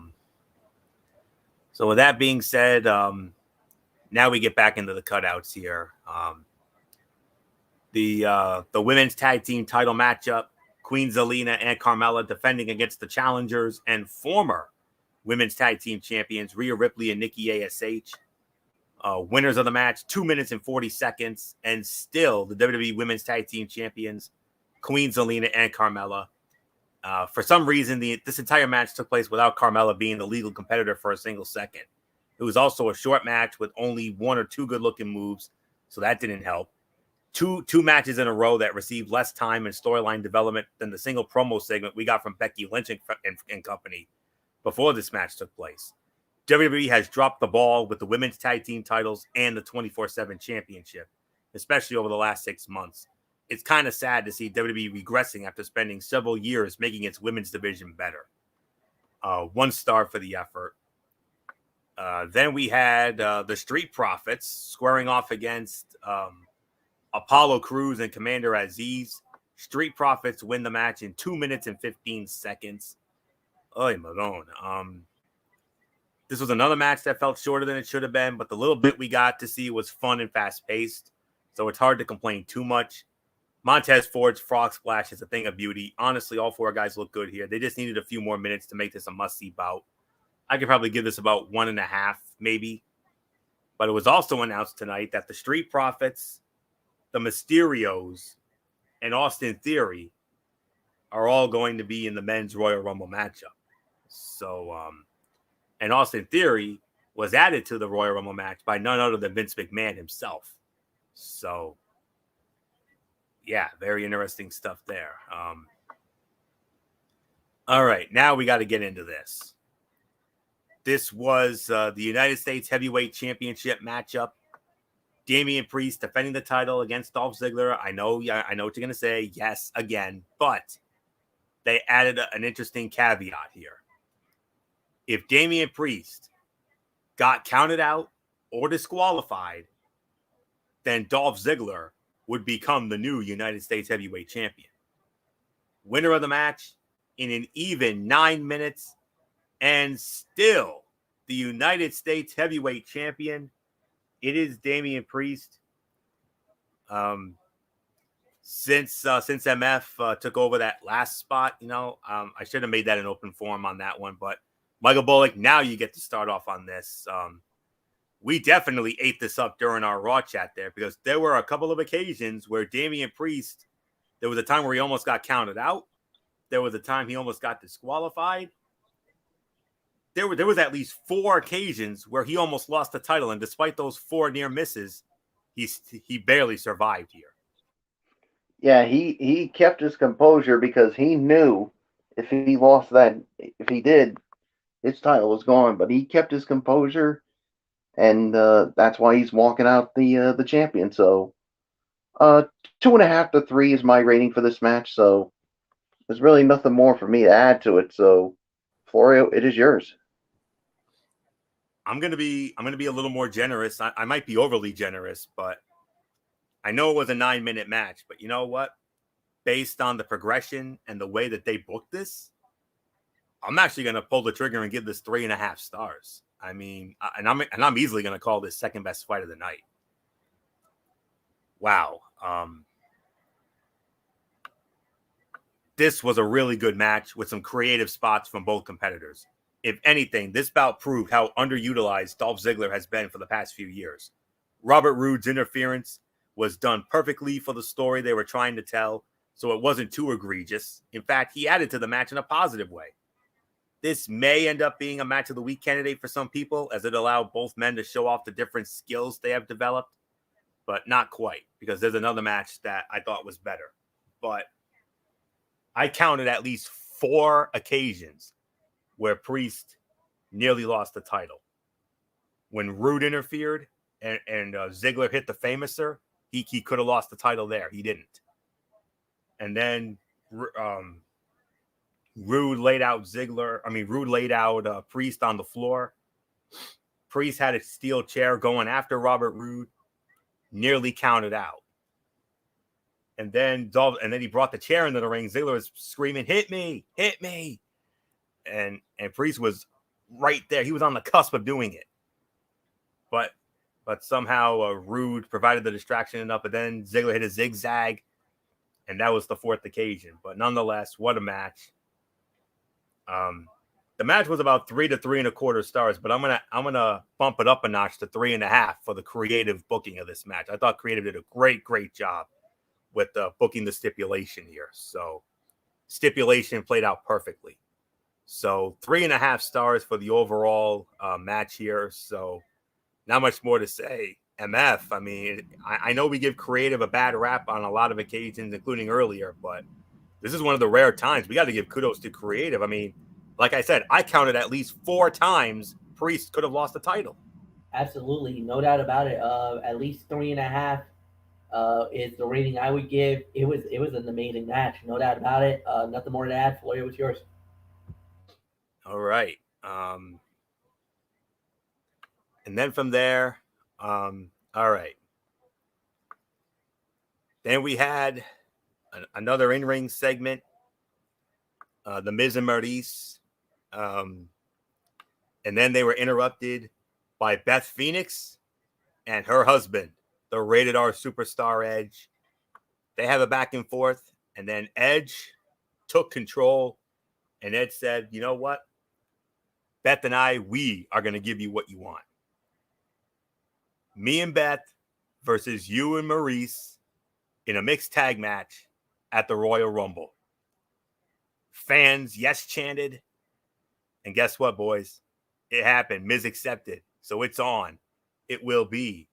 with that being said, now we get back into the cutouts here. The women's tag team title matchup, Queen Zelina and Carmella defending against the challengers and former women's tag team champions Rhea Ripley and Nikki ASH. Winners of the match, 2 minutes and 40 seconds, and still the WWE women's tag team champions, Queen Zelina and Carmella. For some reason, this entire match took place without Carmella being the legal competitor for a single second. It was also a short match with only one or two good-looking moves, so that didn't help. Two matches in a row that received less time and storyline development than the single promo segment we got from Becky Lynch and company before this match took place. WWE has dropped the ball with the women's tag team titles and the 24/7 championship, especially over the last 6 months. It's kind of sad to see WWE regressing after spending several years making its women's division better. 1 star for the effort. Then we had the Street Profits squaring off against Apollo Crews and Commander Aziz. Street Profits win the match in 2 minutes and 15 seconds. Oy, Malone. This was another match that felt shorter than it should have been, but the little bit we got to see was fun and fast-paced, so it's hard to complain too much. Montez Ford's frog splash is a thing of beauty. Honestly, all 4 guys look good here. They just needed a few more minutes to make this a must-see bout. I could probably give this about 1.5, maybe. But it was also announced tonight that the Street Profits, the Mysterios, and Austin Theory are all going to be in the men's Royal Rumble matchup. So, and Austin Theory was added to the Royal Rumble match by none other than Vince McMahon himself. So, yeah, very interesting stuff there. All right, now we got to get into this. This was the United States Heavyweight Championship matchup. Damien Priest defending the title against Dolph Ziggler. I know what you're going to say. Yes, again. But they added an interesting caveat here. If Damien Priest got counted out or disqualified, then Dolph Ziggler would become the new United States Heavyweight Champion. Winner of the match in an even 9 minutes, and still the United States Heavyweight Champion. It is Damien Priest. Since MF took over that last spot, I should have made that an open forum on that one. But Michael Bullock, now you get to start off on this. We definitely ate this up during our Raw chat there, because there were a couple of occasions where Damien Priest, there was a time where he almost got counted out. There was a time he almost got disqualified. There was at least 4 occasions where he almost lost the title, and despite those 4 near misses, he barely survived here. Yeah, he kept his composure because he knew if he lost that, if he did, his title was gone. But he kept his composure, and that's why he's walking out the champion. So, 2.5 to 3 is my rating for this match. So, there's really nothing more for me to add to it. So, Florio, it is yours. I'm gonna be a little more generous. I might be overly generous, but I know it was a 9-minute match. But you know what? Based on the progression and the way that they booked this, I'm actually gonna pull the trigger and give this 3.5 stars. I mean, and I'm easily gonna call this second best fight of the night. Wow. This was a really good match with some creative spots from both competitors. If anything, this bout proved how underutilized Dolph Ziggler has been for the past few years. Robert Roode's interference was done perfectly for the story they were trying to tell, so it wasn't too egregious. In fact, he added to the match in a positive way. This may end up being a match of the week candidate for some people, as it allowed both men to show off the different skills they have developed, but not quite, because there's another match that I thought was better. But I counted at least 4 occasions where Priest nearly lost the title. When Roode interfered and Ziggler hit the Famouser, he could have lost the title there. He didn't. And then Roode laid out Priest on the floor. Priest had a steel chair going after Robert Roode, nearly counted out. And then he brought the chair into the ring. Ziggler was screaming, "Hit me, hit me." And Priest was right there. He was on the cusp of doing it. But somehow Roode provided the distraction enough, but then Ziggler hit a zigzag, and that was the 4th occasion. But nonetheless, what a match. The match was about 3 to 3.25 stars, but I'm gonna bump it up a notch to 3.5 for the creative booking of this match. I thought creative did a great job with booking the stipulation here. So stipulation played out perfectly. So 3.5 stars for the overall match here. So not much more to say. MF, I mean, I know we give creative a bad rap on a lot of occasions, including earlier, but this is one of the rare times we got to give kudos to creative. I mean, like I said, I counted at least 4 times Priest could have lost the title. Absolutely, no doubt about it. At least 3.5 is the rating I would give. It was an amazing match, no doubt about it. Nothing more to add. Floyd, what's yours? All right. And then from there, all right. Then we had another in-ring segment, The Miz and Maurice. And then they were interrupted by Beth Phoenix and her husband, the rated R superstar Edge. They have a back and forth, and then Edge took control, and Edge said, you know what? Beth and I, we are going to give you what you want. Me and Beth versus you and Maurice in a mixed tag match at the Royal Rumble. Fans, yes, chanted. And guess what, boys? It happened. Miz accepted. So it's on. It will be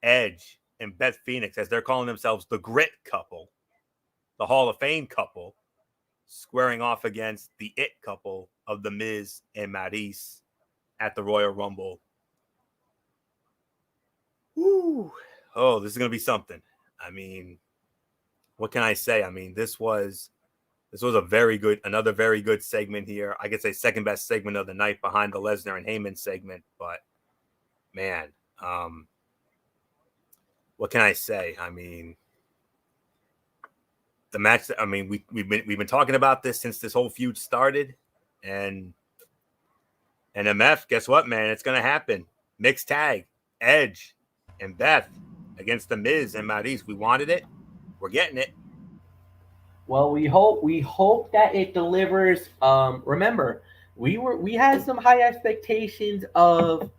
Edge and Beth Phoenix, as they're calling themselves the Grit couple, the Hall of Fame couple, squaring off against the It couple of the Miz and Maurice at the Royal Rumble. Woo. Oh, this is going to be something. I mean, what can I say? I mean, this was another very good segment here. I could say second best segment of the night behind the Lesnar and Heyman segment, but man, what can I say? I mean, the match. I mean, we've been talking about this since this whole feud started, and MF. Guess what, man? It's gonna happen. Mixed tag, Edge and Beth against the Miz and Maurice. We wanted it. We're getting it. Well, we hope that it delivers. Remember, we had some high expectations of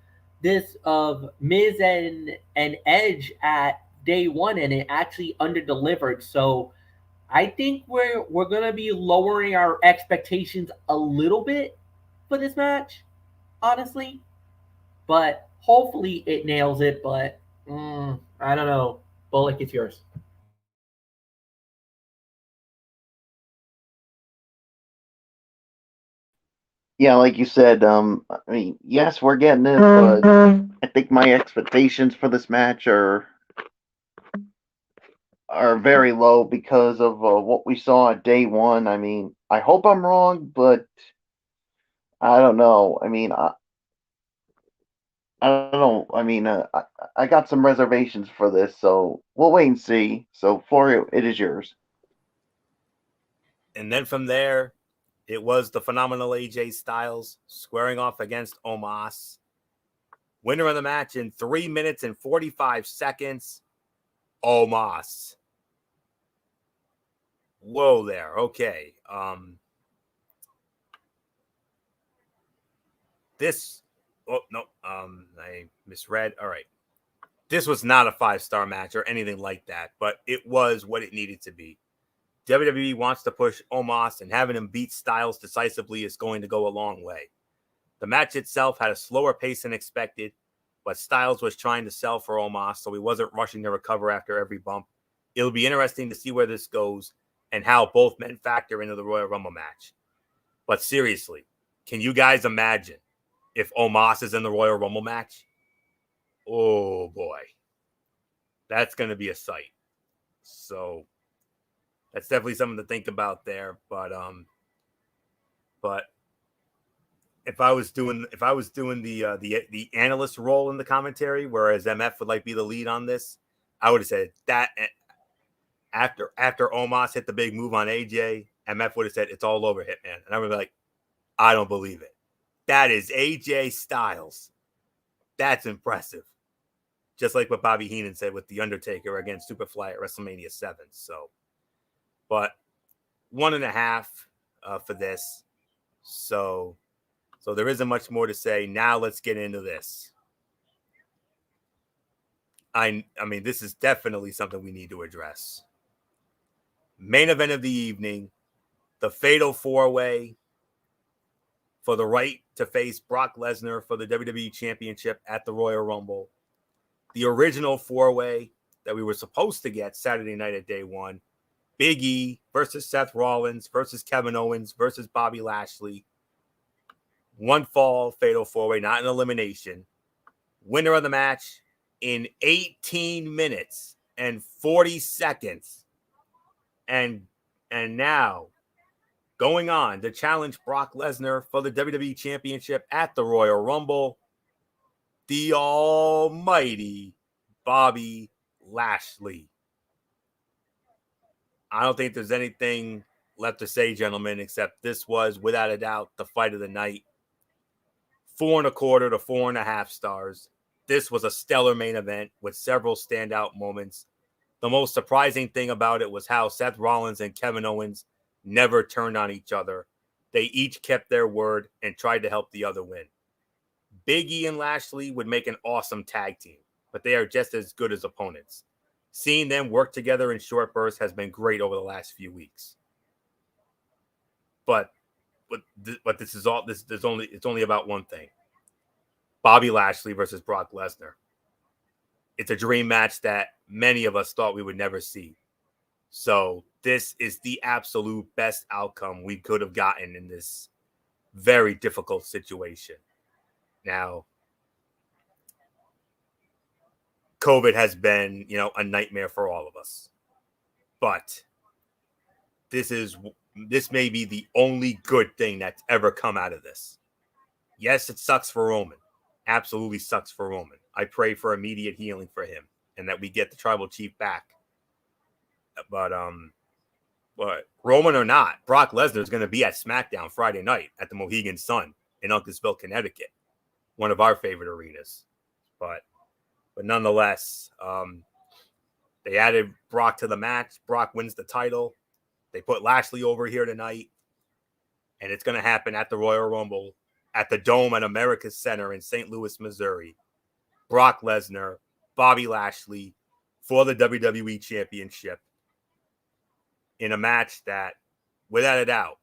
this of Miz and Edge at day one, and it actually underdelivered. So I think we're gonna be lowering our expectations a little bit for this match, honestly. But hopefully it nails it. But I don't know. Bullock, it's yours. Yeah, like you said, I mean, yes, we're getting it, but I think my expectations for this match are very low because of what we saw at day one. I mean, I hope I'm wrong, but I don't know. I mean, I don't know. I mean, I got some reservations for this, so we'll wait and see. So, Florio, it is yours. And then from there, it was the phenomenal AJ Styles squaring off against Omos. Winner of the match in 3 minutes and 45 seconds, Omos. Whoa there. Okay. I misread. All right. This was not a 5-star match or anything like that, but it was what it needed to be. WWE wants to push Omos, and having him beat Styles decisively is going to go a long way. The match itself had a slower pace than expected, but Styles was trying to sell for Omos, so he wasn't rushing to recover after every bump. It'll be interesting to see where this goes and how both men factor into the Royal Rumble match. But seriously, can you guys imagine if Omos is in the Royal Rumble match? Oh boy, that's going to be a sight. So that's definitely something to think about there. But if I was doing the analyst role in the commentary, whereas MF would like be the lead on this, I would have said that after Omos hit the big move on AJ, MF would have said it's all over, Hitman, and I would be like, I don't believe it. That is AJ Styles. That's impressive. Just like what Bobby Heenan said with The Undertaker against Superfly at WrestleMania 7. So, but 1.5 for this. So there isn't much more to say. Now let's get into this. I mean, this is definitely something we need to address. Main event of the evening, the Fatal 4-Way. for the right to face Brock Lesnar for the WWE Championship at the Royal Rumble. The original four-way that we were supposed to get Saturday night at day one. Big E versus Seth Rollins versus Kevin Owens versus Bobby Lashley. One fall, fatal four-way, not an elimination. Winner of the match in 18 minutes and 40 seconds. And now going on to challenge Brock Lesnar for the WWE Championship at the Royal Rumble, the almighty Bobby Lashley. I don't think there's anything left to say, gentlemen, except this was, without a doubt, the fight of the night. 4.25 to 4.5 stars. This was a stellar main event with several standout moments. The most surprising thing about it was how Seth Rollins and Kevin Owens never turned on each other. They each kept their word and tried to help the other win. Big E and Lashley would make an awesome tag team, but they are just as good as opponents. Seeing them work together in short bursts has been great over the last few weeks. But this is all. It's only about one thing: Bobby Lashley versus Brock Lesnar. It's a dream match that many of us thought we would never see. So this is the absolute best outcome we could have gotten in this very difficult situation. Now, COVID has been, a nightmare for all of us. But this may be the only good thing that's ever come out of this. Yes, it sucks for Roman. Absolutely sucks for Roman. I pray for immediate healing for him and that we get the tribal chief back. But Roman or not, Brock Lesnar is going to be at SmackDown Friday night at the Mohegan Sun in Uncasville, Connecticut, one of our favorite arenas. But nonetheless, they added Brock to the match. Brock wins the title. They put Lashley over here tonight, and it's going to happen at the Royal Rumble at the Dome at America's Center in St. Louis, Missouri. Brock Lesnar, Bobby Lashley for the WWE Championship in a match that, without a doubt,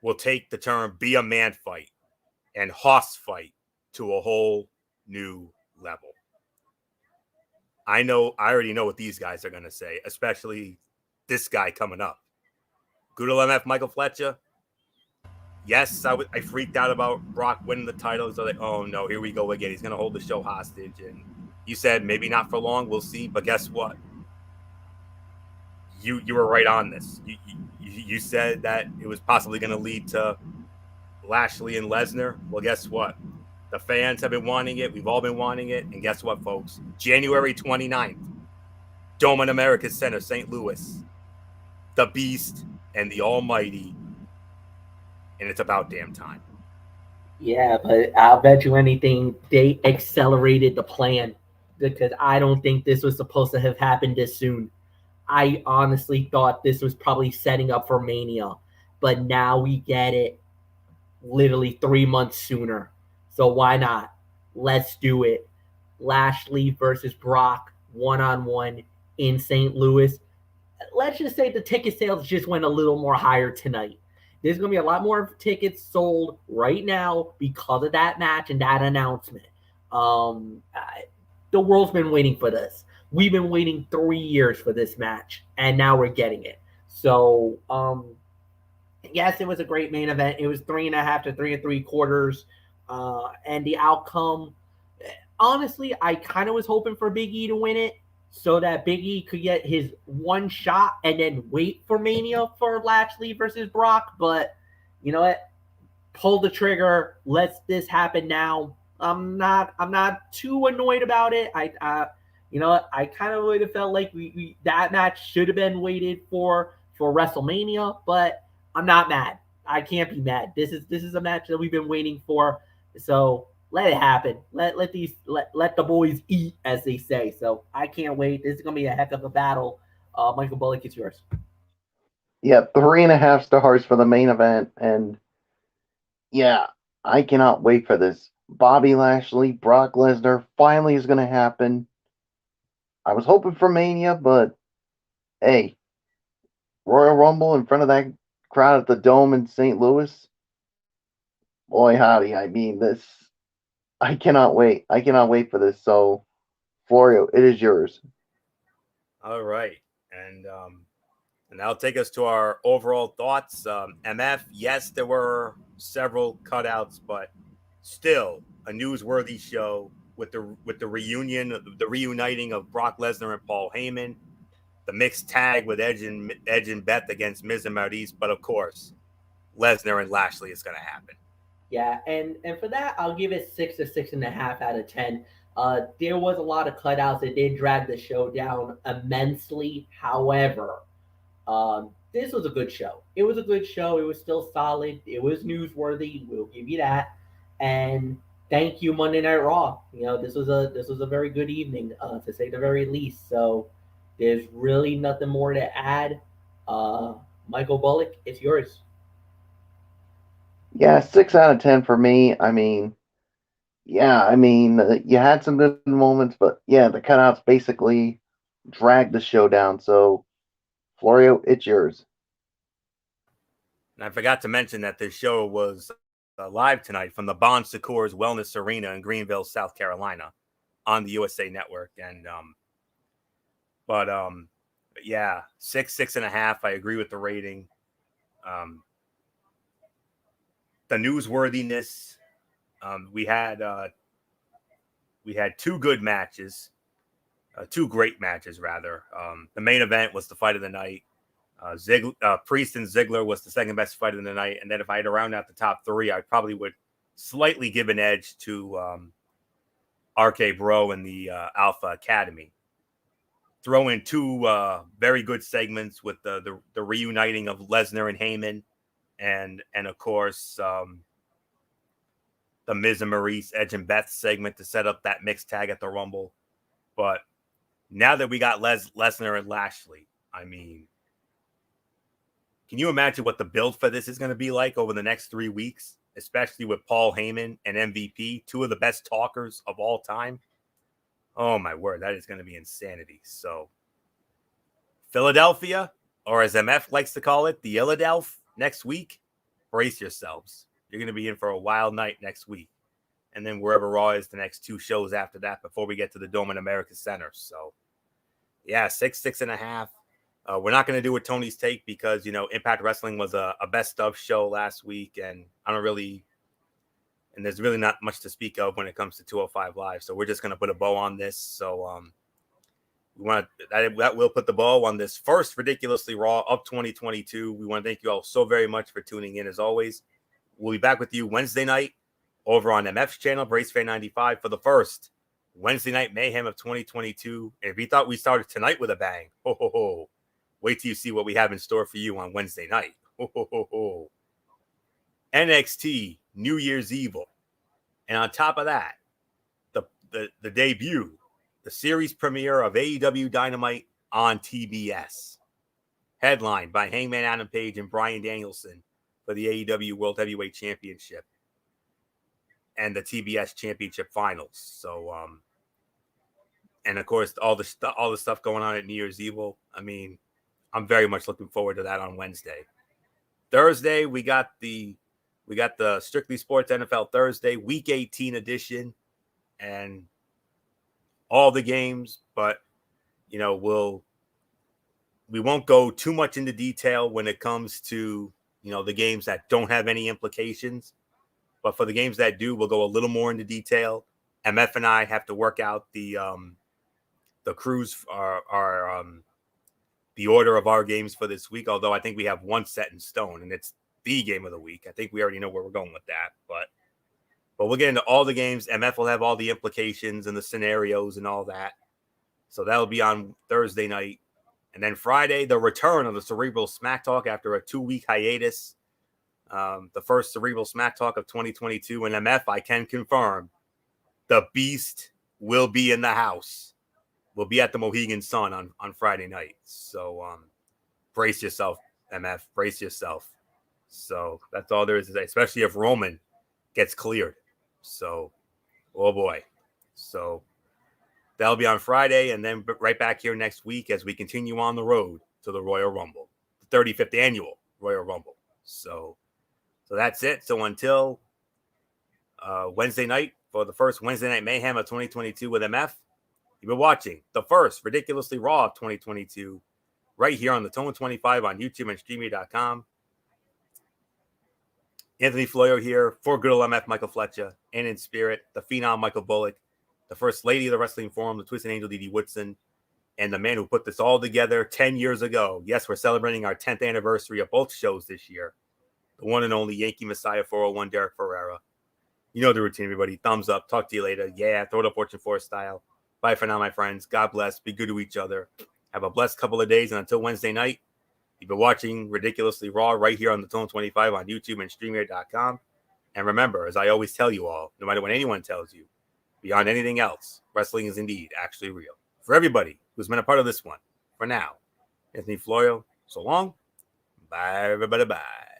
will take the term be a man fight and hoss fight to a whole new level. I already know what these guys are going to say, especially this guy coming up. Goodell MF Michael Fletcher. Yes, I freaked out about Brock winning the title. So like, oh no, here we go again. He's going to hold the show hostage. And you said maybe not for long. We'll see. But guess what? You were right on this. You said that it was possibly going to lead to Lashley and Lesnar. Well, guess what? The fans have been wanting it. We've all been wanting it. And guess what, folks? January 29th, Dome in America's Center, St. Louis. The Beast and the Almighty. And it's about damn time. Yeah, but I'll bet you anything they accelerated the plan because I don't think this was supposed to have happened this soon. I honestly thought this was probably setting up for Mania, but now we get it literally 3 months sooner. So why not? Let's do it. Lashley versus Brock one-on-one in St. Louis. Let's just say the ticket sales just went a little more higher tonight. There's going to be a lot more tickets sold right now because of that match and that announcement. The world's been waiting for this. We've been waiting 3 years for this match, and now we're getting it. So, yes, it was a great main event. It was 3.5 to 3 3/4. And the outcome, honestly, I kind of was hoping for Big E to win it so that Big E could get his one shot and then wait for Mania for Lashley versus Brock. But you know what? Pull the trigger. Let this happen now. I'm not too annoyed about it. I kind of would have felt like we that match should have been waited for WrestleMania, but I'm not mad. I can't be mad. This is a match that we've been waiting for. So let it happen. Let the boys eat, as they say. So I can't wait. This is gonna be a heck of a battle. Michael Bullock, it's yours. Yeah, 3.5 stars for the main event, and yeah, I cannot wait for this. Bobby Lashley, Brock Lesnar finally is going to happen. I was hoping for Mania, but hey, Royal Rumble in front of that crowd at the Dome in St. Louis, Boy, howdy. I mean, I cannot wait. I cannot wait for this. So, Florio, it is yours. All right. And that'll take us to our overall thoughts. MF, yes, there were several cutouts, but still a newsworthy show with the reuniting of Brock Lesnar and Paul Heyman, the mixed tag with Edge and Beth against Miz and Maurice, but of course, Lesnar and Lashley is going to happen. Yeah, and for that, I'll give it 6 to 6.5 out of 10. There was a lot of cutouts that did drag the show down immensely. However, this was a good show. It was a good show. It was still solid. It was newsworthy. We'll give you that. And thank you, Monday Night Raw. This was a very good evening, to say the very least. So there's really nothing more to add. Michael Bullock, it's yours. Yeah, 6 out of 10 for me. I mean, yeah, I mean, you had some good moments, but yeah, the cutouts basically dragged the show down. So, Florio, it's yours. And I forgot to mention that this show was live tonight from the Bon Secours Wellness Arena in Greenville, South Carolina, on the USA Network. And but yeah, 6.5. I agree with the rating. The newsworthiness. We had two good matches, two great matches rather. The main event was the fight of the night. Priest and Ziggler was the second best fight of the night, and then if I had to round out the top three, I probably would slightly give an edge to RK Bro and the Alpha Academy. Throw in two very good segments with the reuniting of Lesnar and Heyman, and of course the Miz and Maurice, Edge and Beth segment to set up that mixed tag at the Rumble. But now that we got Lesnar and Lashley, I mean, can you imagine what the build for this is going to be like over the next 3 weeks, especially with Paul Heyman and MVP, two of the best talkers of all time? Oh, my word, that is going to be insanity. So, Philadelphia, or as MF likes to call it, the Illadelph, next week, brace yourselves. You're going to be in for a wild night next week. And then wherever Raw is the next two shows after that before we get to the Dome in America Center. So, yeah, 6.5. We're not going to do a Tony's Take because, Impact Wrestling was a best of show last week. And there's really not much to speak of when it comes to 205 Live. So we're just going to put a bow on this. So that will put the bow on this first Ridiculously Raw of 2022. We want to thank you all so very much for tuning in as always. We'll be back with you Wednesday night over on MF's channel, Brace Fan 95, for the first Wednesday Night Mayhem of 2022. And if you thought we started tonight with a bang, wait till you see what we have in store for you on Wednesday night. NXT New Year's Evil. And on top of that, the debut, the series premiere of AEW Dynamite on TBS. Headlined by Hangman Adam Page and Bryan Danielson for the AEW World Heavyweight Championship and the TBS Championship Finals. So, and of course, all the stuff going on at New Year's Evil. I mean, I'm very much looking forward to that on Wednesday. Thursday, we got the Strictly Sports NFL Thursday, Week 18 edition, and all the games. But we won't go too much into detail when it comes to the games that don't have any implications. But for the games that do, we'll go a little more into detail. MF and I have to work out the crews, the order of our games for this week. Although I think we have one set in stone, and it's the game of the week. I think we already know where we're going with that. But we'll get into all the games. MF will have all the implications and the scenarios and all that. So that'll be on Thursday night. And then Friday, the return of the Cerebral Smack Talk after a 2-week hiatus. The first Cerebral Smack Talk of 2022. And MF, I can confirm, the Beast will be in the house. We'll be at the Mohegan Sun on Friday night. So brace yourself, MF. Brace yourself. So that's all there is to say, especially if Roman gets cleared. So, oh boy. So that'll be on Friday, and then right back here next week as we continue on the road to the Royal Rumble, the 35th annual Royal Rumble. So that's it. So until Wednesday night for the first Wednesday Night Mayhem of 2022 with MF. You've been watching the first Ridiculously Raw of 2022 right here on the Tone 25 on YouTube and Streamy.com. Anthony Floyo here for good old MF Michael Fletcher, and in spirit, the Phenom Michael Bullock, the First Lady of the Wrestling Forum, the Twisted Angel Dee Dee Woodson, and the man who put this all together 10 years ago. Yes, we're celebrating our 10th anniversary of both shows this year. The one and only Yankee Messiah 401, Derek Ferreira. You know the routine, everybody. Thumbs up. Talk to you later. Yeah, throw it up Fortune 4 style. Bye for now, my friends. God bless. Be good to each other. Have a blessed couple of days. And until Wednesday night, you've been watching Ridiculously Raw right here on the Tone 25 on YouTube and StreamYard.com. And remember, as I always tell you all, no matter what anyone tells you, beyond anything else, wrestling is indeed actually real. For everybody who's been a part of this one, for now, Anthony Floyo, so long. Bye, everybody. Bye.